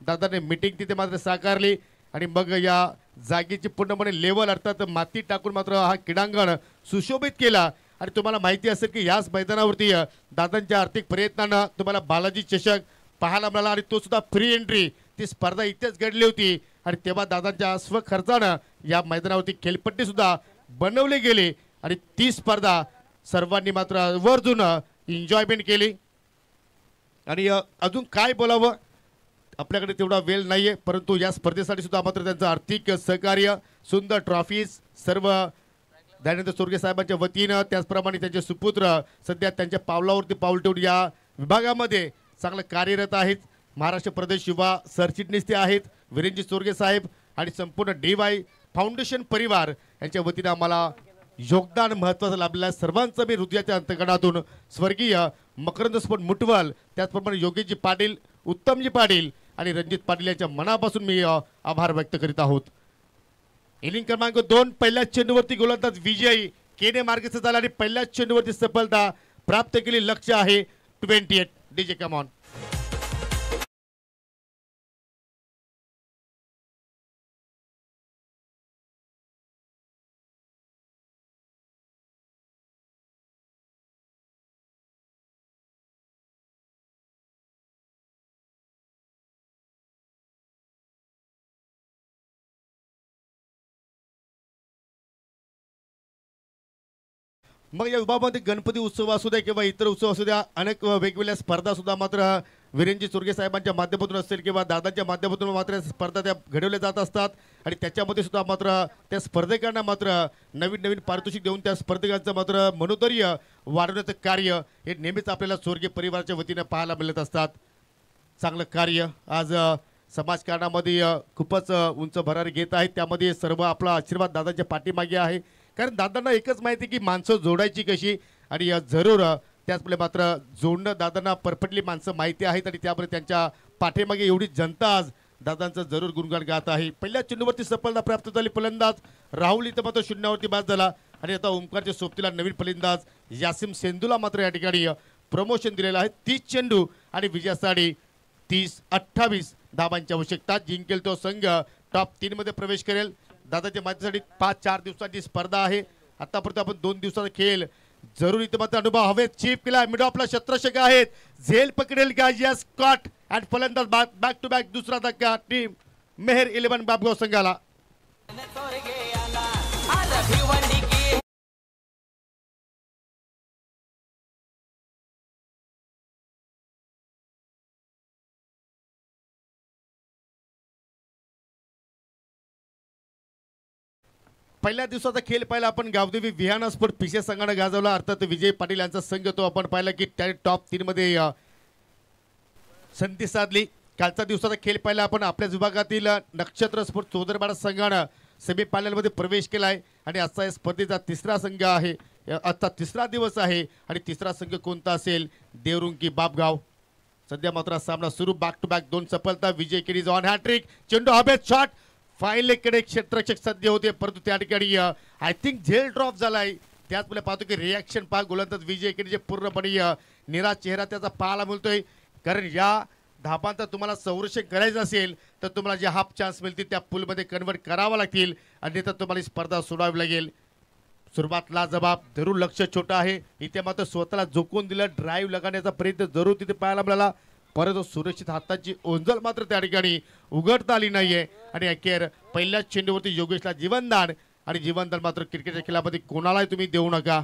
दादाने मीटिंग तिथे मात्र साकारली आणि मग या जागेची पूर्णपणे लेवल अर्थात माती टाकून मात्र हा क्रीडांगण सुशोभित केला. आणि तुम्हाला माहिती असेल की याच मैदानावरती दादांच्या आर्थिक प्रयत्नांना तुम्हाला बालाजी चषक पाहायला मिळाला आणि तो सुद्धा फ्री एंट्री ती स्पर्धा इथेच घडली होती. आणि तेव्हा दादांच्या स्वखर्चानं या मैदानावरती खेळपट्टी सुद्धा बनवली गेली आणि ती स्पर्धा सर्वांनी मात्र आवर्जून एन्जॉयमेंट केली. आणि अजून काय बोलावं, आपल्याकडे तेवढा वेळ नाहीये, परंतु या स्पर्धेसाठी सुद्धा मात्र त्यांचं आर्थिक सहकार्य, सुंदर ट्रॉफीज सर्व दयानंद चोरगे साहेबांच्या वतीनं, त्याचप्रमाणे त्यांचे सुपुत्र सध्या त्यांच्या पावलावरती पाऊल ठेवून या विभागामध्ये चांगलं कार्यरत आहेत. महाराष्ट्र प्रदेश युवा सरचिटणीस ते आहेत वीरेंद्र चोरगे साहेब आणि संपूर्ण DY फाउंडेशन परिवार यांच्या वतीनं आम्हाला योगदान महत्त्वाचं लाभलेलं सर्वांचं मी हृदयाच्या अंतकणातून स्वर्गीय मकरंद स्पोर्ट मुठवल, त्याचप्रमाणे योगेशजी पाटील, उत्तमजी पाटील आणि रणजित पाटील यांच्या मनापासून मी आभार व्यक्त करीत आहोत. इनिंग क्रमांक 2 पहिल्याच चेंडूवरती गोलंदाज विजयी केने मार्गस्थ झाला आणि पहिल्याच चेंडूवरती सफलता प्राप्त केली. लक्ष्य आहे 28. DJ come on. मग या विभागामध्ये गणपती उत्सव असू द्या किंवा इतर उत्सव असू द्या, अनेक वेगवेगळ्या स्पर्धा सुद्धा मात्र वीरेंजी चुरगे साहेबांच्या माध्यमातून असेल किंवा दादांच्या माध्यमातून मात्र स्पर्धा त्या घडवल्या जात असतात आणि त्याच्यामध्ये सुद्धा मात्र त्या स्पर्धकांना मात्र नवीन नवीन पारितोषिक देऊन त्या स्पर्धकांचं मात्र मनोधैर्य वाढवण्याचं कार्य हे नेहमीच आपल्याला चोरगे परिवाराच्या वतीनं पाहायला मिळत असतात. चांगलं कार्य आज समाजकारणामध्ये खूपच उंच भरारी घेत आहेत. त्यामध्ये सर्व आपला आशीर्वाद दादाच्या पाठीमागे आहे, कारण दादांना एकच माहिती की माणसं जोडायची कशी आणि जरूर त्याचमुळे मात्र जोडणं दादांना परफेक्टली माणसं माहिती आहेत आणि त्यामुळे त्यांच्या पाठीमागे एवढी जनता आज दादांचं जरूर गुणगान गात आहे. पहिल्या चेंडूवरती सफलता प्राप्त झाली. फलंदाज राहुल इथं मात्र शून्यावरती बाद झाला आणि आता ओमकारच्या सोबतीला नवीन फलंदाज यासिम सेंदूला मात्र या ठिकाणी प्रमोशन दिलेलं आहे. 30 चेंडू आणि विजयासाठी 30-28 धाबांची आवश्यकता. जिंकेल तो संघ टॉप 3 मध्ये प्रवेश करेल. दादाच्या माझ्यासाठी 5-4 दिवसांची स्पर्धा आहे. आतापर्यंत आपण 2 दिवसाचा खेळ जरूर इथं मात्र अनुभव हवेत. चीप केला मिड ऑफला क्षेत्ररक्षक आहेत. झेल पकडेल का यस कॉट अँड फलंदाज बॅक टू बॅक दुसरा धक्का टीम मेहर 11 बाबगाव संघाला. पहिल्या दिवसाचा खेळ पाहिला आपण गावदेवी विहाना स्पोर्ट पिसे संघाने गाजवला. अर्थात विजय पाटील यांचा संघ तो आपण पाहिला की टॉप 3 मध्ये संधी साधली. कालचा दिवसाचा खेळ पाहिला आपण आपल्याच विभागातील नक्षत्र स्पोर्ट चौदरपाडा संघानं सेमीफायनलमध्ये प्रवेश केलाय आणि आजचा या स्पर्धेचा तिसरा संघ आहे. आजचा तिसरा दिवस आहे आणि तिसरा संघ कोणता असेल? देवरुंग की बापगाव. सध्या मात्र सामना सुरू. बॅक टू बॅक 2 सफलता. विजय केली ऑन हॅट्रिक. चेंडू हवेत शॉट फायलेकडे क्षेत्ररक्षक सध्या होते, परंतु त्या ठिकाणी आय थिंक झेल ड्रॉप झालाय. त्याचमुळे पाहतो की रिॲक्शन पहा गोलंदाज विजय केली जे पूर्णपणे निराश चेहरा त्याचा पाहायला मिळतोय. कारण या धाबांचा तुम्हाला संरक्षण करायचं असेल तर तुम्हाला जे हाफ चान्स मिळतील त्या पूलमध्ये कन्वर्ट करावा लागतील आणि तर तुम्हाला स्पर्धा सोडावी लागेल. सुरुवातला जबाब जरूर लक्ष छोटा आहे. इथे मात्र स्वतःला झोकून दिलं. ड्राईव्ह लगावण्याचा प्रयत्न जरूर तिथे पाहायला मिळाला, परंतु सुरक्षित हाताची ओंजल मात्र त्या ठिकाणी उघडता आली नाहीये आणि अखेर पहिल्याच चेंडूवरती योगेशला जीवनदान आणि जीवनदान मात्र क्रिकेटच्या खेळामध्ये कोणालाही तुम्ही देऊ नका.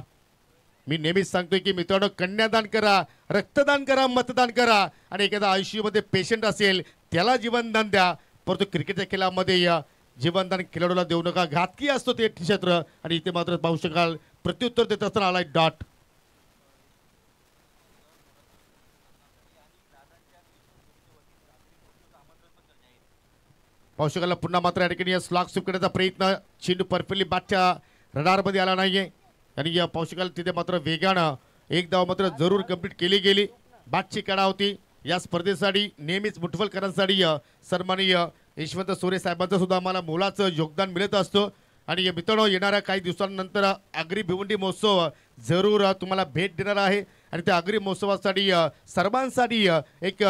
मी नेहमीच सांगतोय की मित्रांनो, कन्यादान करा, रक्तदान करा, मतदान करा आणि एखादा आयुष्यामध्ये पेशंट असेल त्याला जीवनदान द्या, परंतु क्रिकेटच्या खेळामध्ये जीवनदान खेळाडूला देऊ नका. घातकी असतो ते क्षेत्र आणि इथे मात्र पाहू शकाल प्रत्युत्तर देत असताना आलाय डॉट. पाहू शकाल पुन्हा मात्र या ठिकाणी स्लॉग स्वीप करण्याचा प्रयत्न. चेंडू परफेक्टली बॅटच्या रडारमध्ये आला नाहीये आणि या पाहू शकाल तिथे मात्र वेगानं एक धाव मात्र जरूर कंप्लीट केली गेली. बॅटची कडा होती. या स्पर्धेसाठी नेहमीच मुठवल करण्यासाठी सन्माननीय यशवंत सोरे साहेबांचं सुद्धा आम्हाला मोलाचं योगदान मिळत असतं. आणि मित्रांनो, येणाऱ्या काही दिवसांनंतर आगरी भिवंडी महोत्सव जरूर तुम्हाला भेट देणार आहे आणि त्या आगरी महोत्सवासाठी सर्वांसाठी एक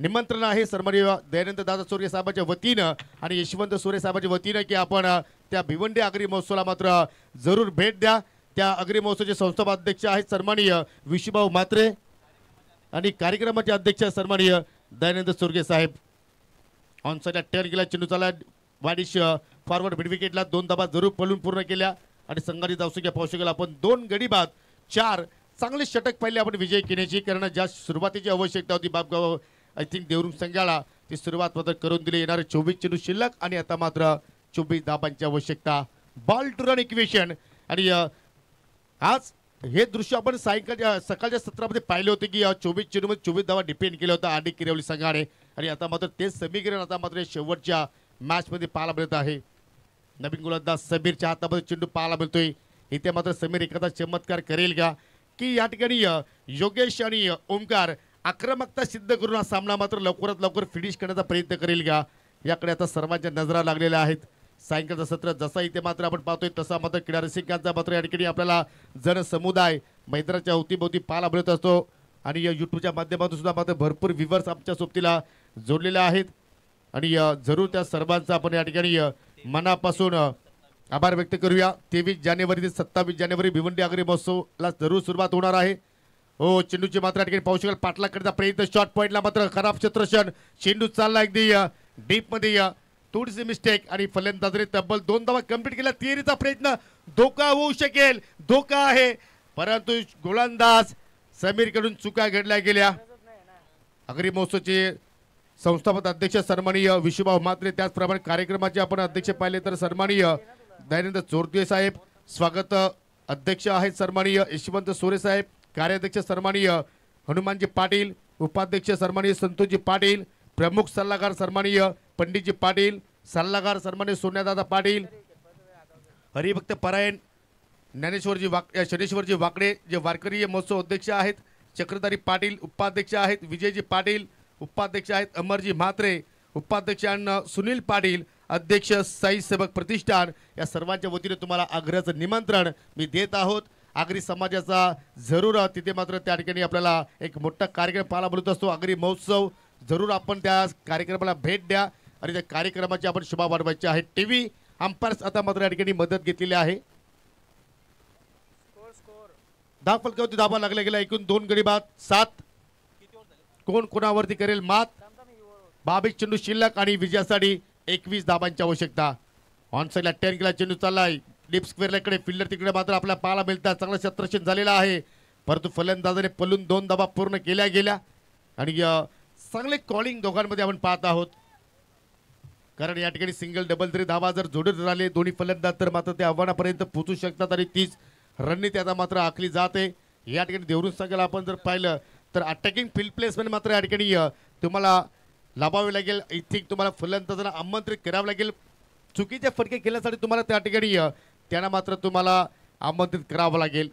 निमंत्रण आहे सन्माननीय दयानंद दादा सोरे साहेबांच्या वतीनं आणि यशवंत सोरे साहेबांच्या वतीनं की आपण त्या भिवंडी आगरी महोत्सवाला मात्र जरूर भेट द्या. त्या आगरी महोत्सवाचे संस्थापक अध्यक्ष आहेत सन्माननीय विशुभाऊ म्हात्रे आणि कार्यक्रमाचे अध्यक्ष सन्माननीय दयानंद सोरगे साहेब. ऑन साईडला टर्न केला. चेंडू चाला वाडिश फॉरवर्ड मिड विकेटला 2 धाबा जरूर पळून पूर्ण केल्या आणि संघाची धावसंख्या पाहू शकाल आपण 2 गडी बाद 4 चांगले षटक पहिले आपण विजय केल्याची. कारण ज्या सुरुवातीची आवश्यकता होती बापगाव आय थिंक देवरुंग संघाला ती सुरुवात मात्र करून दिली. येणारे 24 चेंडू शिल्लक आणि आता मात्र 24 धाबांची आवश्यकता. बॉल टू रन इक्वेशन आणि आज हे दृश्य आपण सकाळच्या सत्रामध्ये पाहिले होते की 24 चेंडूमध्ये 24 धावा डिपेंड केलं होतं आडी किरवली संघाने आणि आता मात्र तेच समीकरण आता मात्र शेवटच्या मॅचमध्ये पाहायला मिळत आहे. नवीन गोलंदाज समीरच्या हातामध्ये चेंडू पाहायला मिळतोय. इथे मात्र समीर एखादा चमत्कार करेल का की या ठिकाणी योगेश आणि ओमकार आक्रमकता सिद्ध करून हा सामना मात्र लवकरात लवकर फिनिश करण्याचा प्रयत्न करेल का, याकडे आता सर्वांच्या नजरा लागलेल्या आहेत. सायंकाळचं सत्र जसा इथे मात्र आपण पाहतोय तसा मात्र क्रीडा रसिकांचा मात्र या ठिकाणी आपल्याला जनसमुदाय मैदानाच्या अवतीभोवती पाहायला मिळत असतो आणि यूट्यूबच्या माध्यमातून सुद्धा मात्र भरपूर व्ह्यूअर्स आमच्या सोबतीला जोडलेले आहेत आणि जरूर त्या सर्वांचा आपण या ठिकाणी मनापासून आभार व्यक्त करूया. 23 जानेवारी ते 27 जानेवारी भिवंडी आगरी महोत्सवला जरूर सुरुवात होणार आहे. हो, चेंडूची मात्र या ठिकाणी पाहू शकाल पाटला करण्याचा प्रयत्न. शॉर्ट पॉईंटला मात्र खराब क्षेत्ररक्षण. चेंडू चालला अगदी डीप मध्ये थोडीशी मिस्टेक आणि फलंदाजने तब्बल 2 धावा कंप्लीट केल्या. तिहेरीचा प्रयत्न धोका होऊ शकेल. धोका आहे परंतु गोलंदाज समीरकडून चुका घडल्या गेल्या. आगरी महोत्सवचे संस्थापक अध्यक्ष सन्माननीय विशुभाऊ म्हात्रे, त्याचप्रमाणे कार्यक्रमाचे आपण अध्यक्ष पाहिले तर सन्माननीय दयानंद चोरगे साहेब, स्वागत अध्यक्ष आहेत सन्माननीय यशवंत सोरे साहेब, कार्याध्यक्ष सन्माननीय हनुमानजी पाटील, उपाध्यक्ष सन्माननीय संतोषजी पाटील, प्रमुख सल्लागार सन्माननीय पंडितजी पाटील, सल्लागार सन्माननीय सोन्यादादा पाटील, हरिभक्त परायण शनेश्वरजी वाकडे जे वारकरी महोत्सव अध्यक्ष आहेत, चक्रधारी पाटील उपाध्यक्ष आहेत, विजयजी पाटील उपाध्यक्ष आहेत, अमरजी म्हात्रे उपाध्यक्ष आणि सुनील पाटील अध्यक्ष साई सेवक प्रतिष्ठान, या सर्वांच्या वतीने तुम्हाला आग्रहाचं निमंत्रण मी देत आहोत. आगरी समाजाचा जरूर तिथे मात्र त्या ठिकाणी आपल्याला एक मोठा कार्यक्रम पाहायला मिळत असतो. आगरी महोत्सव जरूर आपण त्या कार्यक्रमाला भेट द्या आणि त्या कार्यक्रमाची आपण शोभा वाढवायची आहे. टीव्ही अंपायर्स आता मात्र या ठिकाणी मदत घेतलेली आहे. दहा फलकावरती धाबा लागला गेला. एकूण 2 गडी बाद 7. कोण कोणावरती करेल मात. 22 चेंडू शिल्लक आणि विजयासाठी 21 धाबांची आवश्यकता. ऑन साईडला 10 केला चेंडू चाललाय डीप स्क्वेअरला इकडे, फिल्डर तिकडे मात्र आपल्याला पाहायला मिळतात. चांगला क्षेत्ररक्षण झालेला आहे, परंतु फलंदाजाने पलून 2 धाबा पूर्ण केल्या गेल्या आणि चांगले कॉलिंग दोघांमध्ये आपण पाहत आहोत. कारण या ठिकाणी सिंगल डबल तरी धाबा जर जोडत झाले दोन्ही फलंदाज तर मात्र ते आव्हानापर्यंत पोहोचू शकतात आणि 30 रणनीती आता मात्र आखली जाते. या ठिकाणी देवरून सांगायला आपण जर पाहिलं तर अटॅकिंग फील्ड प्लेसमेंट मात्र या ठिकाणी तुम्हाला लाभावे लागेल. इथे तुम्हाला फलंदाजांना आमंत्रित करावं लागेल. चुकीचे फटके केल्यासाठी तुम्हाला त्या ठिकाणी त्यांना मात्र तुम्हाला आमंत्रित करावं लागेल.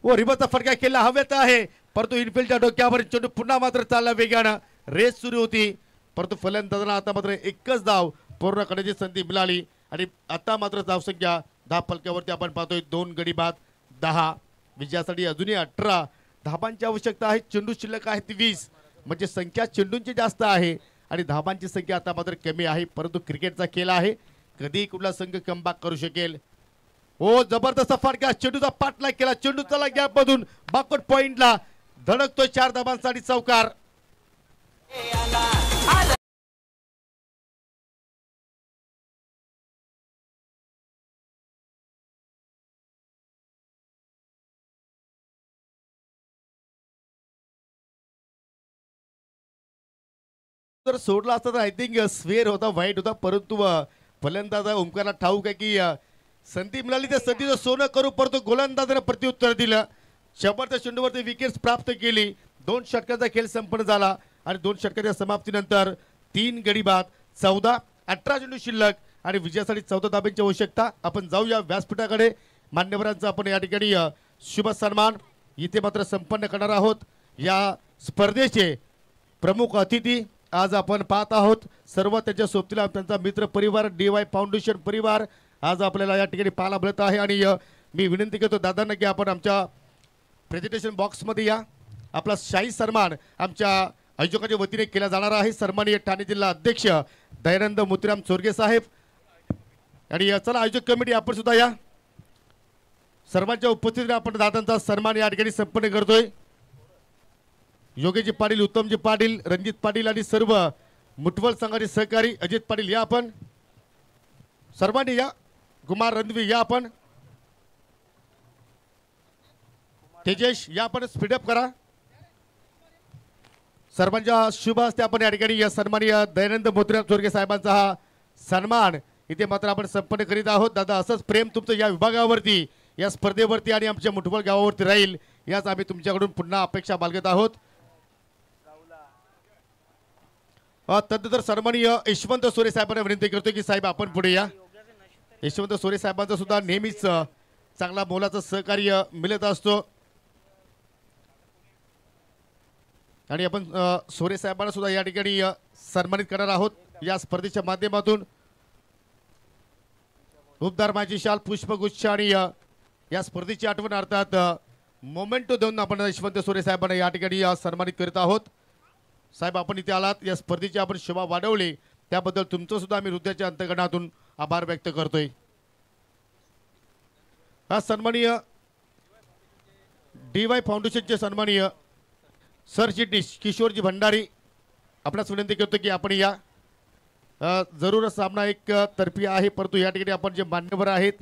व रिबचा फटका केला हवेत आहे, परंतु इनफिल्डच्या डोक्यावर चेंडू पुन्हा मात्र चालला वेगानं. रेस सुरू होती, परंतु फलंदाजांना आता मात्र एकच धाव पूर्ण करण्याची संधी मिळाली आणि आता मात्र धावसंख्या 10 फलकावरती आपण पाहतोय 2 गडी बाद 10. विजयासाठी अजूनही 18 धाबांची आवश्यकता आहे. चेंडू शिल्लक आहेत 20, म्हणजे संख्या चेंडूंची जास्त आहे आणि धाबांची संख्या आता मात्र कमी आहे. परंतु क्रिकेटचा खेळ आहे, कधी कुठला संघ कमबॅक करू शकेल. ओ जबरदस्त फटका, चेंडूचा पाठलाग केला, चेंडू चला गॅप मधून बॅकवर्ड पॉइंटला धडकतोय 4 धाबांसाठी चौकार. जर सोडला असता तर आय थिंक स्वेअर होता, वाईट होता, परंतु फलंदाजा ओमकारला ठाऊक आहे की संधी मिळाली त्या संधीचं सोनं करू, परंतु गोलंदाजाने प्रत्युत्तर दिलं. शेवटच्या चेंडूवरती विकेट्स प्राप्त केली. 2 षटकांचा खेळ संपन्न झाला आणि 2 षटकांच्या समाप्तीनंतर 3 गडी बाद 14, 18 चेंडू शिल्लक आणि विजयासाठी 14 धाब्यांची आवश्यकता. आपण जाऊया व्यासपीठाकडे. मान्यवरांचा आपण या ठिकाणी शुभ सन्मान इथे मात्र संपन्न करणार आहोत. या स्पर्धेचे प्रमुख अतिथी आज आपण पाहत आहोत. सर्व त्याच्या सोबतीला त्यांचा मित्र परिवार DY फाउंडेशन परिवार आज आपल्याला या ठिकाणी पाहायला मिळत आहे आणि मी विनंती करतो दादांना की आपण आमच्या प्रेझेंटेशन बॉक्समध्ये या. आपला शाही सन्मान आमच्या आयोजकाच्या वतीने केला जाणार आहे. सन्माननीय ठाणे जिल्हा अध्यक्ष दयानंद मोतीराम चोरगे साहेब आणि चला आयोजक कमिटी आपण सुद्धा या. सर्वांच्या उपस्थितीने आपण दादांचा सन्मान या ठिकाणी संपन्न करतोय. योगेशजी पाटील, उत्तमजी पाटील, रणजित पाटील आणि सर्व मुठवल संघाचे सहकारी अजित पाटील या आपण सर्वांनी या. कुमार रणवी या आपण. तेजेश या आपण स्पीडअप करा. सर्वांच्या शुभ हस्ते आपण या ठिकाणी या सन्माननीय दयानंद मोतीराम चोरगे साहेबांचा हा सन्मान इथे मात्र आपण संपन्न करीत आहोत. दादा असंच प्रेम तुमचं या विभागावरती, या स्पर्धेवरती आणि आमच्या मुठवल गावावरती राहील, याच आम्ही तुमच्याकडून पुन्हा अपेक्षा बाळगत आहोत. तदनंतर सन्माननीय यशवंत सोरे साहेबांना विनंती करतो की साहेब आपण पुढे या. यशवंत सोरे साहेबांचा सुद्धा नेहमीच चांगला मोलाचं सहकार्य मिळत असतो आणि आपण सोरे साहेबांना सुद्धा या ठिकाणी सन्मानित करणार आहोत या स्पर्धेच्या माध्यमातून. उपदार माझी शाल, पुष्पगुच्छ आणि या स्पर्धेची आठवण अर्थात मोमेंटो देऊन आपण यशवंत सोरे साहेबांना या ठिकाणी सन्मानित करीत आहोत. साहेब आपण इथे आलात, या स्पर्धेची आपण शोभा वाढवली, त्याबद्दल तुमचं सुद्धा आम्ही हृदयाच्या अंतकरणातून आभार व्यक्त करतोय. हा सन्माननीय DY फाउंडेशनचे सन्माननीय सरचिटणीस किशोरजी भंडारी आपणास विनंती करतो की आपण या. जरूर सामना एक तर्फी आहे, परंतु या ठिकाणी आपण जे मान्यवर आहेत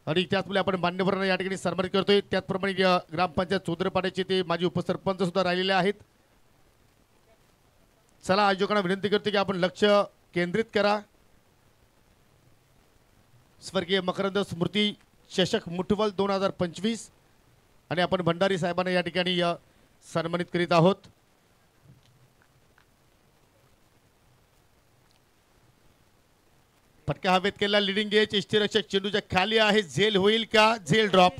आणि त्याचमुळे आपण मान्यवरांना या ठिकाणी सन्मानित करतोय. त्याचप्रमाणे ग्रामपंचायत चोदरपाड्याचे ते माजी उपसरपंच सुद्धा राहिलेले आहेत. चला आयोजकांना विनंती करतो की आपण लक्ष केंद्रित करा. स्वर्गीय मकरंद स्मृती चषक मुठवल 2025 आणि आपण भंडारी साहेबांना या ठिकाणी सन्मानित करीत आहोत. फटका हवेत केला. लिडिंग एज यष्टीरक्षक चेंडूच्या खाली आहे. झेल होईल का? झेल ड्रॉप.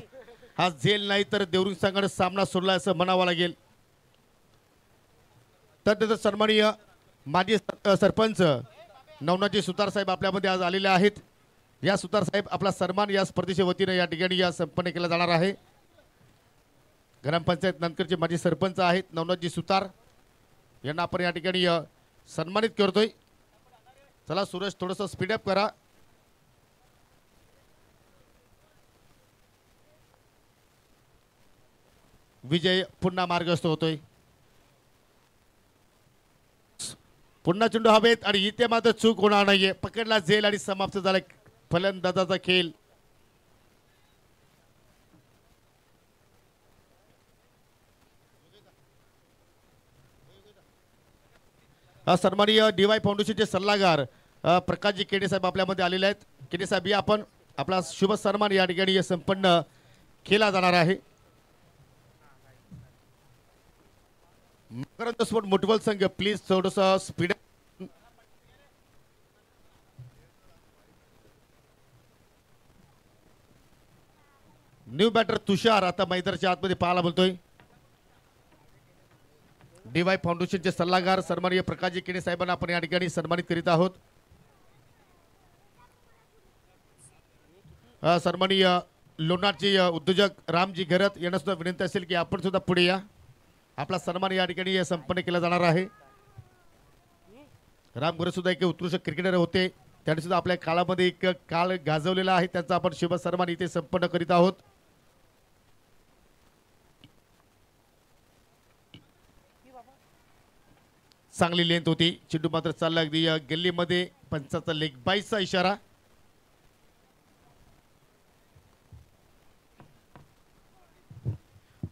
हा झेल नाही तर देवरुंग संघाने सामना सोडला असं म्हणावं लागेल. त्यानंतर सन्माननीय माजी सरपंच नवनाथजी सुतार साहेब आपल्यामध्ये आज आलेले आहेत. या सुतार साहेब आपला सन्मान या स्पर्धेच्या वतीने या ठिकाणी संपन्न केला जाणार आहे. ग्रामपंचायत नंदकरचे माजी सरपंच आहेत नवनाथजी सुतार यांना आपण या ठिकाणी सन्मानित करतोय. चला सुरेश थोडंसं स्पीडअप करा. विजय पुन्हा मार्गस्थ होतोय. पुन्हा चेंडू हवेत आणि इथे मात्र चूक होणार नाहीये. पकडला झेल आणि समाप्त झाला फलंदाजाचा खेळ. सन्माननीय DY फाउंडेशनचे सल्लागार प्रकाशजी केडे साहेब आपल्यामध्ये आलेले आहेत. केडे साहेब या आपण आपला शुभ सन्मान या ठिकाणी संपन्न केला जाणार आहे. मकरंद स्पोर्ट मुठवल संघ प्लीज थोडस स्पीड. न्यू बॅटर तुषार आता मैदानाच्या आतमध्ये पाहायला बोलतोय. DY फाउंडेशनचे सल्लागार सन्माननीय प्रकाशजी केणे साहेबांना आपण या ठिकाणी सन्मानित करीत आहोत. सन्माननीय लोणारचे उद्योजक रामजी घरत यांना सुद्धा विनंती असेल की आपण सुद्धा पुढे या. आपला सन्मान या ठिकाणी संपन्न केला जाणार आहे. राम घरत सुद्धा एक उत्कृष्ट क्रिकेटर होते. त्यांनी सुद्धा आपल्या काळामध्ये एक काळ गाजवलेला आहे. त्यांचा आपण शुभ सन्मान इथे संपन्न करीत आहोत. चांगली लेंथ होती. चेंडू मात्र चालला अगदी गल्लीमध्ये. पंचाचा लेग बाईचा इशारा.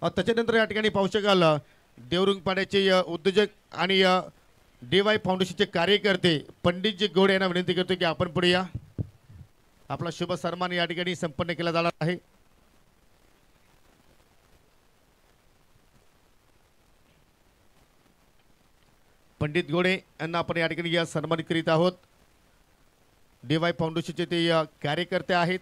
त्याच्यानंतर या ठिकाणी पाहू शकाल देवरुंग पाड्याचे उद्योजक आणि DY फाउंडेशनचे कार्यकर्ते पंडितजी गोडे यांना विनंती करतो की आपण पुढे या. आपला शुभ सन्मान या ठिकाणी संपन्न केला जाणार आहे. पंडित गोडे यांना आपण या ठिकाणी सन्मानित करीत आहोत. DY फाउंडेशनचे ते कार्यकर्ते आहेत.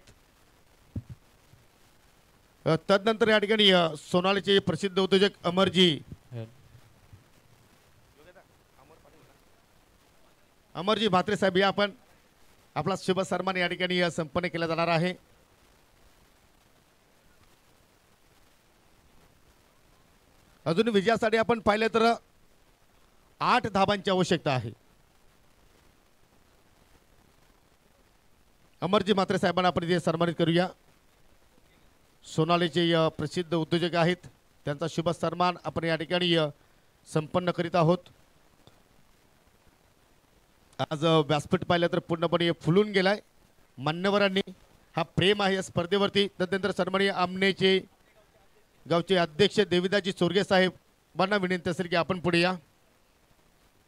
तदनंतर या ठिकाणी सोनालीचे प्रसिद्ध उद्योजक अमरजी भात्रे साहेब या आपण आपला शुभ सन्मान या ठिकाणी संपन्न केला जाणार आहे. अजून विजयासाठी आपण पाहिलं तर 8 धाबांची आवश्यकता आहे. अमरजी म्हात्रे साहेबांना आपण इथे सन्मानित करूया. सोनालीचे प्रसिद्ध उद्योजक आहेत. त्यांचा शुभ सन्मान आपण या ठिकाणी संपन्न करीत आहोत. आज व्यासपीठ पाहिलं तर पूर्णपणे फुलून गेलाय मान्यवरांनी. हा प्रेम आहे या स्पर्धेवरती. त्यानंतर सन्माननीय आमनेचे गावचे अध्यक्ष देविदाजी चोरगे साहेबांना विनंती असेल की आपण पुढे या.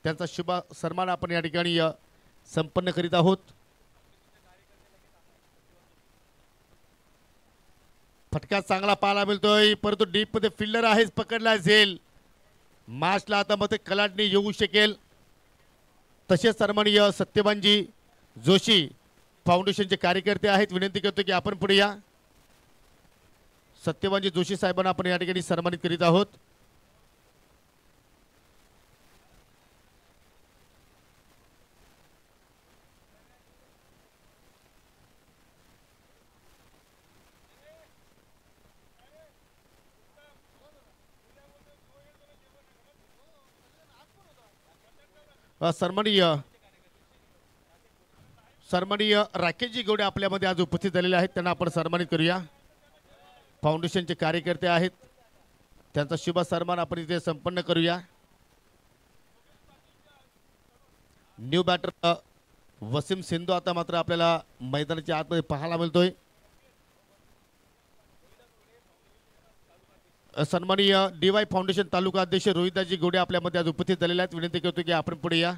त्यांचा शुभ सन्मान आपण या ठिकाणी संपन्न करीत आहोत. फटका चांगला पाहायला मिळतोय परंतु डीप मध्ये फिल्डर आहेच. पकडला झेल. मार्चला आता मध्ये कलाडणी येऊ शकेल. तसेच सन्माननीय सत्यवानजी जोशी फाउंडेशनचे कार्यकर्ते आहेत. विनंती करतो की आपण पुढे या. सत्यवानजी जोशी साहेबांना आपण या ठिकाणी सन्मानित करीत आहोत. सन्माननीय राकेशजी गौडे आपल्यामध्ये आज उपस्थित झालेले आहेत. त्यांना आपण सन्मानित करूया. फाउंडेशनचे कार्यकर्ते आहेत. त्यांचा शुभ सन्मान आपण इथे संपन्न करूया. न्यू बॅटर वसीम सिंधू आता मात्र आपल्याला मैदानाच्या आतमध्ये पाहायला मिळतोय. सन्माननीय DY फाउंडेशन तालुका अध्यक्ष रोहितदाजी गोडे आपल्यामध्ये आज उपस्थित झालेले आहेत. विनंती करतो की आपण पुढे या.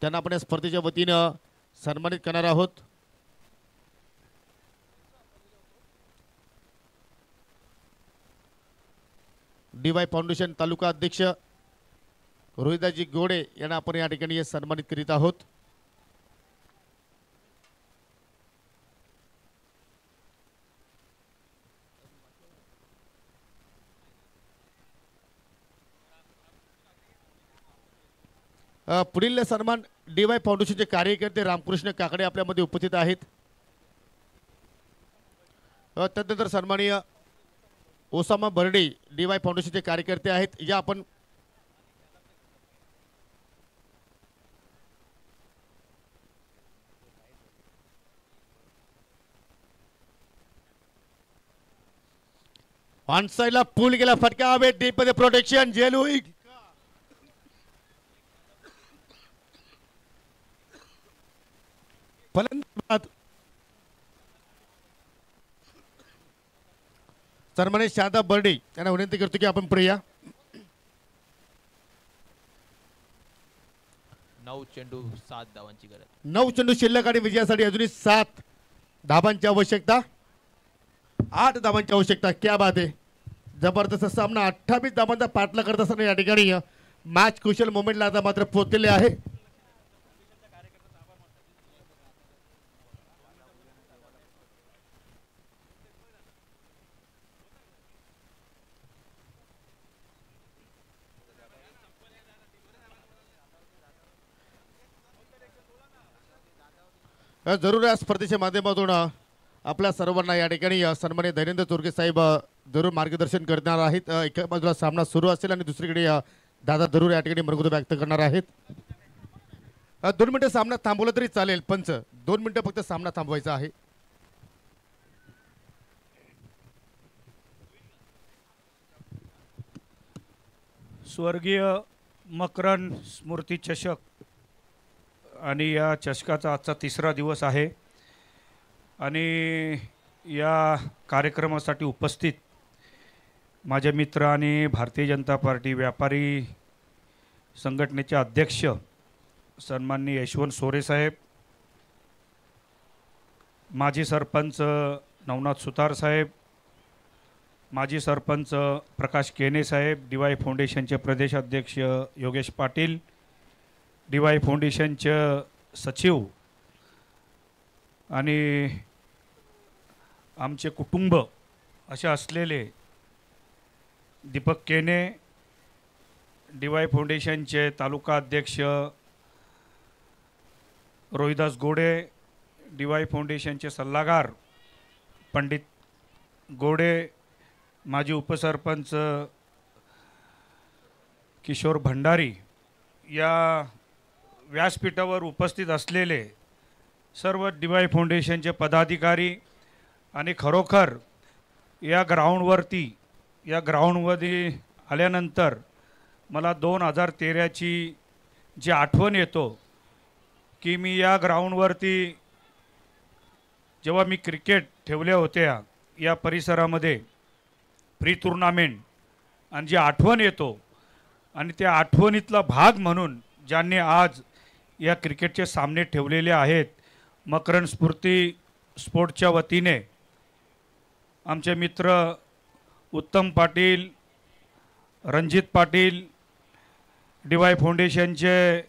त्यांना आपण या स्पर्धेच्या वतीनं सन्मानित करणार आहोत. DY फाउंडेशन तालुका अध्यक्ष रोहितदाजी गोडे यांना आपण या ठिकाणी सन्मानित करीत आहोत. पुढील सन्मान DY फाउंडेशनचे कार्यकर्ते रामकृष्ण काकडे आपल्यामध्ये उपस्थित आहेत. त्यानंतर सन्माननीय ओसामा बर्डे DY फाउंडेशनचे कार्यकर्ते आहेत. या आपण ऑन साइडला पूल गेला फटका हवे डीप मध्ये प्रोटेक्शन जेल होईल. फलंदाज सन्माननीय शारदा बर्डे यांना विनंती करतो की आपण पुढे या. 9 चेंडू 7 धावांची गरज. 9 चेंडू शिल्लक आणि विजयासाठी अजूनही 7 धावांची आवश्यकता. 8 धावांची आवश्यकता. क्या बात आहे. जबरदस्त सामना 28 धावांचा पाठला करत असताना या ठिकाणी मॅच क्रुशियल मोमेंटला आता मात्र पोहोचलेले आहे. जरूर या स्पर्धेच्या माध्यमातून आपल्या सर्वांना या ठिकाणी सन्माननीय धैर्येंद्र तोरगे साहेब जरूर मार्गदर्शन करणार आहेत. एका बाजूला सामना सुरू असेल आणि दुसरीकडे दादा जरूर या ठिकाणी मर्यादा व्यक्त करणार आहेत. 2 मिनिटं सामना थांबवला तरी चालेल. पंच 2 मिनिटं फक्त सामना थांबवायचा आहे. स्वर्गीय मकरन स्मृती चषक आणि या चषकाचा आजचा 3रा दिवस आहे आणि या कार्यक्रमासाठी उपस्थित माझे मित्र आणि भारतीय जनता पार्टी व्यापारी संघटनेचे अध्यक्ष सन्माननीय यशवंत सोरे साहेब, माजी सरपंच नवनाथ सुतार साहेब, माजी सरपंच प्रकाश केने साहेब, DY फाउंडेशनचे प्रदेश अध्यक्ष योगेश पाटील, DY फाउंडेशनचे सचिव आणि आमचे कुटुंब असे असलेले दीपक केने, DY फाउंडेशनचे तालुका अध्यक्ष रोहिदास गोडे, DY फाउंडेशनचे सल्लागार पंडित गोडे, माजी उपसरपंच किशोर भंडारी, या व्यासपीठावर उपस्थित असलेले सर्व DY फाउंडेशनचे पदाधिकारी आणि खरोखर या ग्राउंडवरती आल्यानंतर मला 2013ची जी आठवण येतो की मी या ग्राउंडवरती जेव्हा मी क्रिकेट ठेवल्या होत्या या परिसरामध्ये प्री टुर्नामेंट, आणि जी आठवण येतो आणि त्या आठवणीतला भाग म्हणून ज्यांनी आज या क्रिकेटचे सामने ठेवलेले आहेत, मकरन स्फूर्ती स्पोर्टच्या वतीने आमचे मित्र उत्तम पाटील, रणजित पाटील, DY फाउंडेशनचे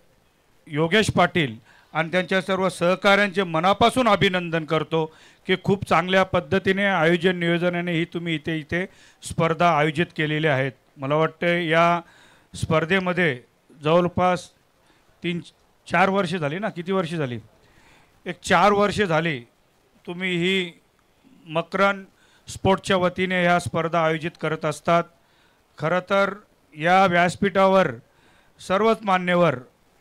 योगेश पाटील आणि त्यांच्या सर्व सहकाऱ्यांचे मनापासून अभिनंदन करतो की खूप चांगल्या पद्धतीने आयोजन नियोजनाने ही तुम्ही इथे स्पर्धा आयोजित केलेल्या आहेत. मला वाटतं या स्पर्धेमध्ये जवळपास 3-4 वर्षे झाली ना, किती वर्षे झाली, 4 वर्षे झाली तुम्ही ही मकरन स्पोर्टच्या वतीने ह्या स्पर्धा आयोजित करत असतात. खरं तर या व्यासपीठावर सर्वच मान्यवर,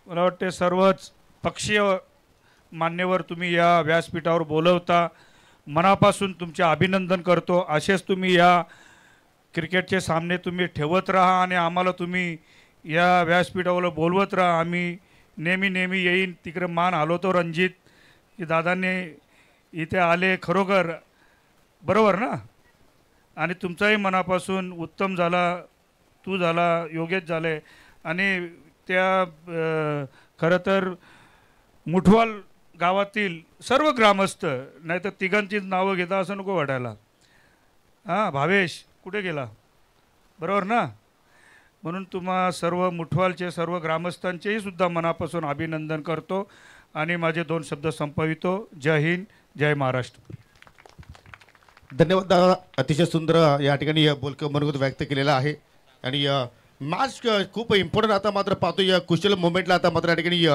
मला वाटते सर्वच पक्षीय मान्यवर तुम्ही या व्यासपीठावर बोलवता. मनापासून तुमचे अभिनंदन करतो. असेच तुम्ही या क्रिकेटचे सामने तुम्ही ठेवत राहा आणि आम्हाला तुम्ही या व्यासपीठावर बोलवत राहा. आम्ही नेहमी येईन. तिकडे मान हलवतो रणजित की दादांनी इथे आले, खरोखर बरोबर ना. आणि तुमचाही मनापासून उत्तम झाला, तू झाला, योगेश झाले आणि त्या खरं तर मुठवाल गावातील सर्व ग्रामस्थ, नाही तर तिघांचीच नावं घेता असं नको वाटायला. हां भावेश कुठे गेला, बरोबर ना. म्हणून तुम्हा सर्व मुठवालचे सर्व ग्रामस्थांचेही सुद्धा मनापासून अभिनंदन करतो आणि माझे 2 शब्द संपवितो. जय हिंद, जय महाराष्ट्र. धन्यवाद दादा, अतिशय सुंदर या ठिकाणी बोलकं मनोगत व्यक्त केलेलं आहे. आणि मॅच खूप इम्पॉर्टंट आता मात्र पाहतो या कुशल मोमेंटला आता मात्र या ठिकाणी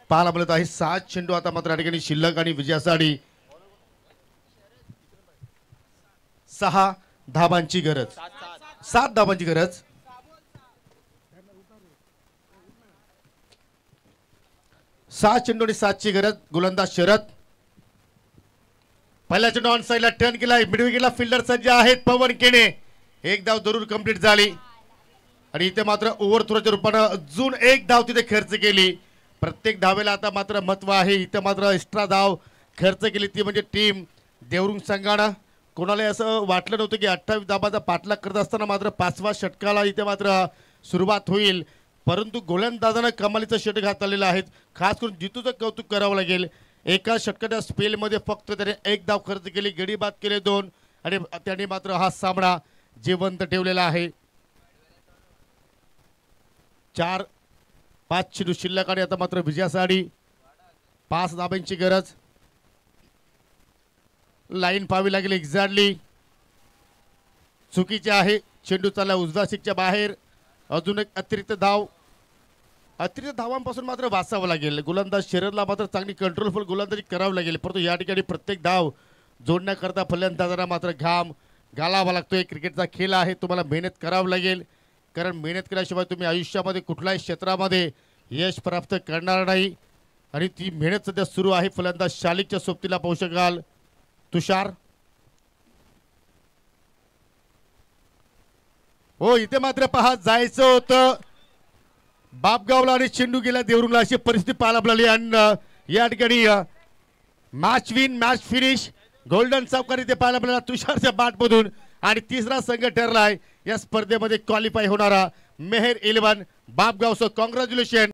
पाहायला मिळत आहे. 7 चेंडू आता मात्र या ठिकाणी शिल्लक आणि विजयासाठी 6 धाबांची गरज, 7 धाबांची गरज. 6 चेंडू आणि 7ची गरज. गोलंदाज शरद, पहिला चेंडू ऑन साइडला टर्न केला, मिड विकेटला फिल्डर सज्ज आहेत पवन केने. एक धाव जरूर कंप्लीट झाली आणि इथे मात्र ओव्हर थ्रोच्या रूपानं अजून एक धाव तिथे खर्च केली. प्रत्येक धावेला आता मात्र महत्व आहे. इथे मात्र एक्स्ट्रा धाव खर्च केली ती म्हणजे टीम देवरुंग संघानं. कोणाला असं वाटलं नव्हतं की 28 धाबाचा पाठलाग करत असताना मात्र 5व्या षटकाला इथे मात्र सुरुवात होईल, परंतु गोलंदाजानं कमालीचं षटक हाताळलेलं आहे. खास करून जितूचं कौतुक करावं लागेल. एका षटकाच्या स्पेलमध्ये फक्त त्याने 1 धाव खर्च केली, गडी बाद केले 2 आणि त्याने मात्र हा सामना जिवंत ठेवलेला आहे. 4-5 चेंडू शिल्लक आणि आता मात्र विजयासाठी 5 धाब्यांची गरज. लाईन पाहावी लागेल एक्झॅक्टली, चुकीचे आहे. चेंडू चालला उजव्या सिकच्या बाहेर. अजून एक अतिरिक्त धाव, अतिरिक्त धावांपासून मात्र वाचावं लागेल. गोलंदाज शरदला मात्र चांगली कंट्रोलफुल गोलंदाजी करावी लागेल, परंतु या ठिकाणी प्रत्येक धाव जोडण्याकरता फलंदाजांना मात्र घाम घालावा लागतोय. क्रिकेटचा खेळ आहे, तुम्हाला मेहनत करावी लागेल, कारण मेहनत केल्याशिवाय तुम्ही आयुष्यामध्ये कुठल्याही क्षेत्रामध्ये यश प्राप्त करणार नाही. आणि ती मेहनत सध्या सुरू आहे. फलंदाज शालिकच्या सोबतीला पाहू शकाल तुषार. हो इथे मात्र पहा जायचं होतं बापगावला आणि चेंडू गेला देवरुंगला, अशी परिस्थिती पाहायला मिळाली. आणि या ठिकाणी match win match finish golden चौकार इथे पाहायला मिळाला तुषारच्या बॅटमधून. आणि तिसरा संघ ठरलाय या स्पर्धेमध्ये क्वालिफाय होणारा मेहर 11 बापगाव. So congratulation.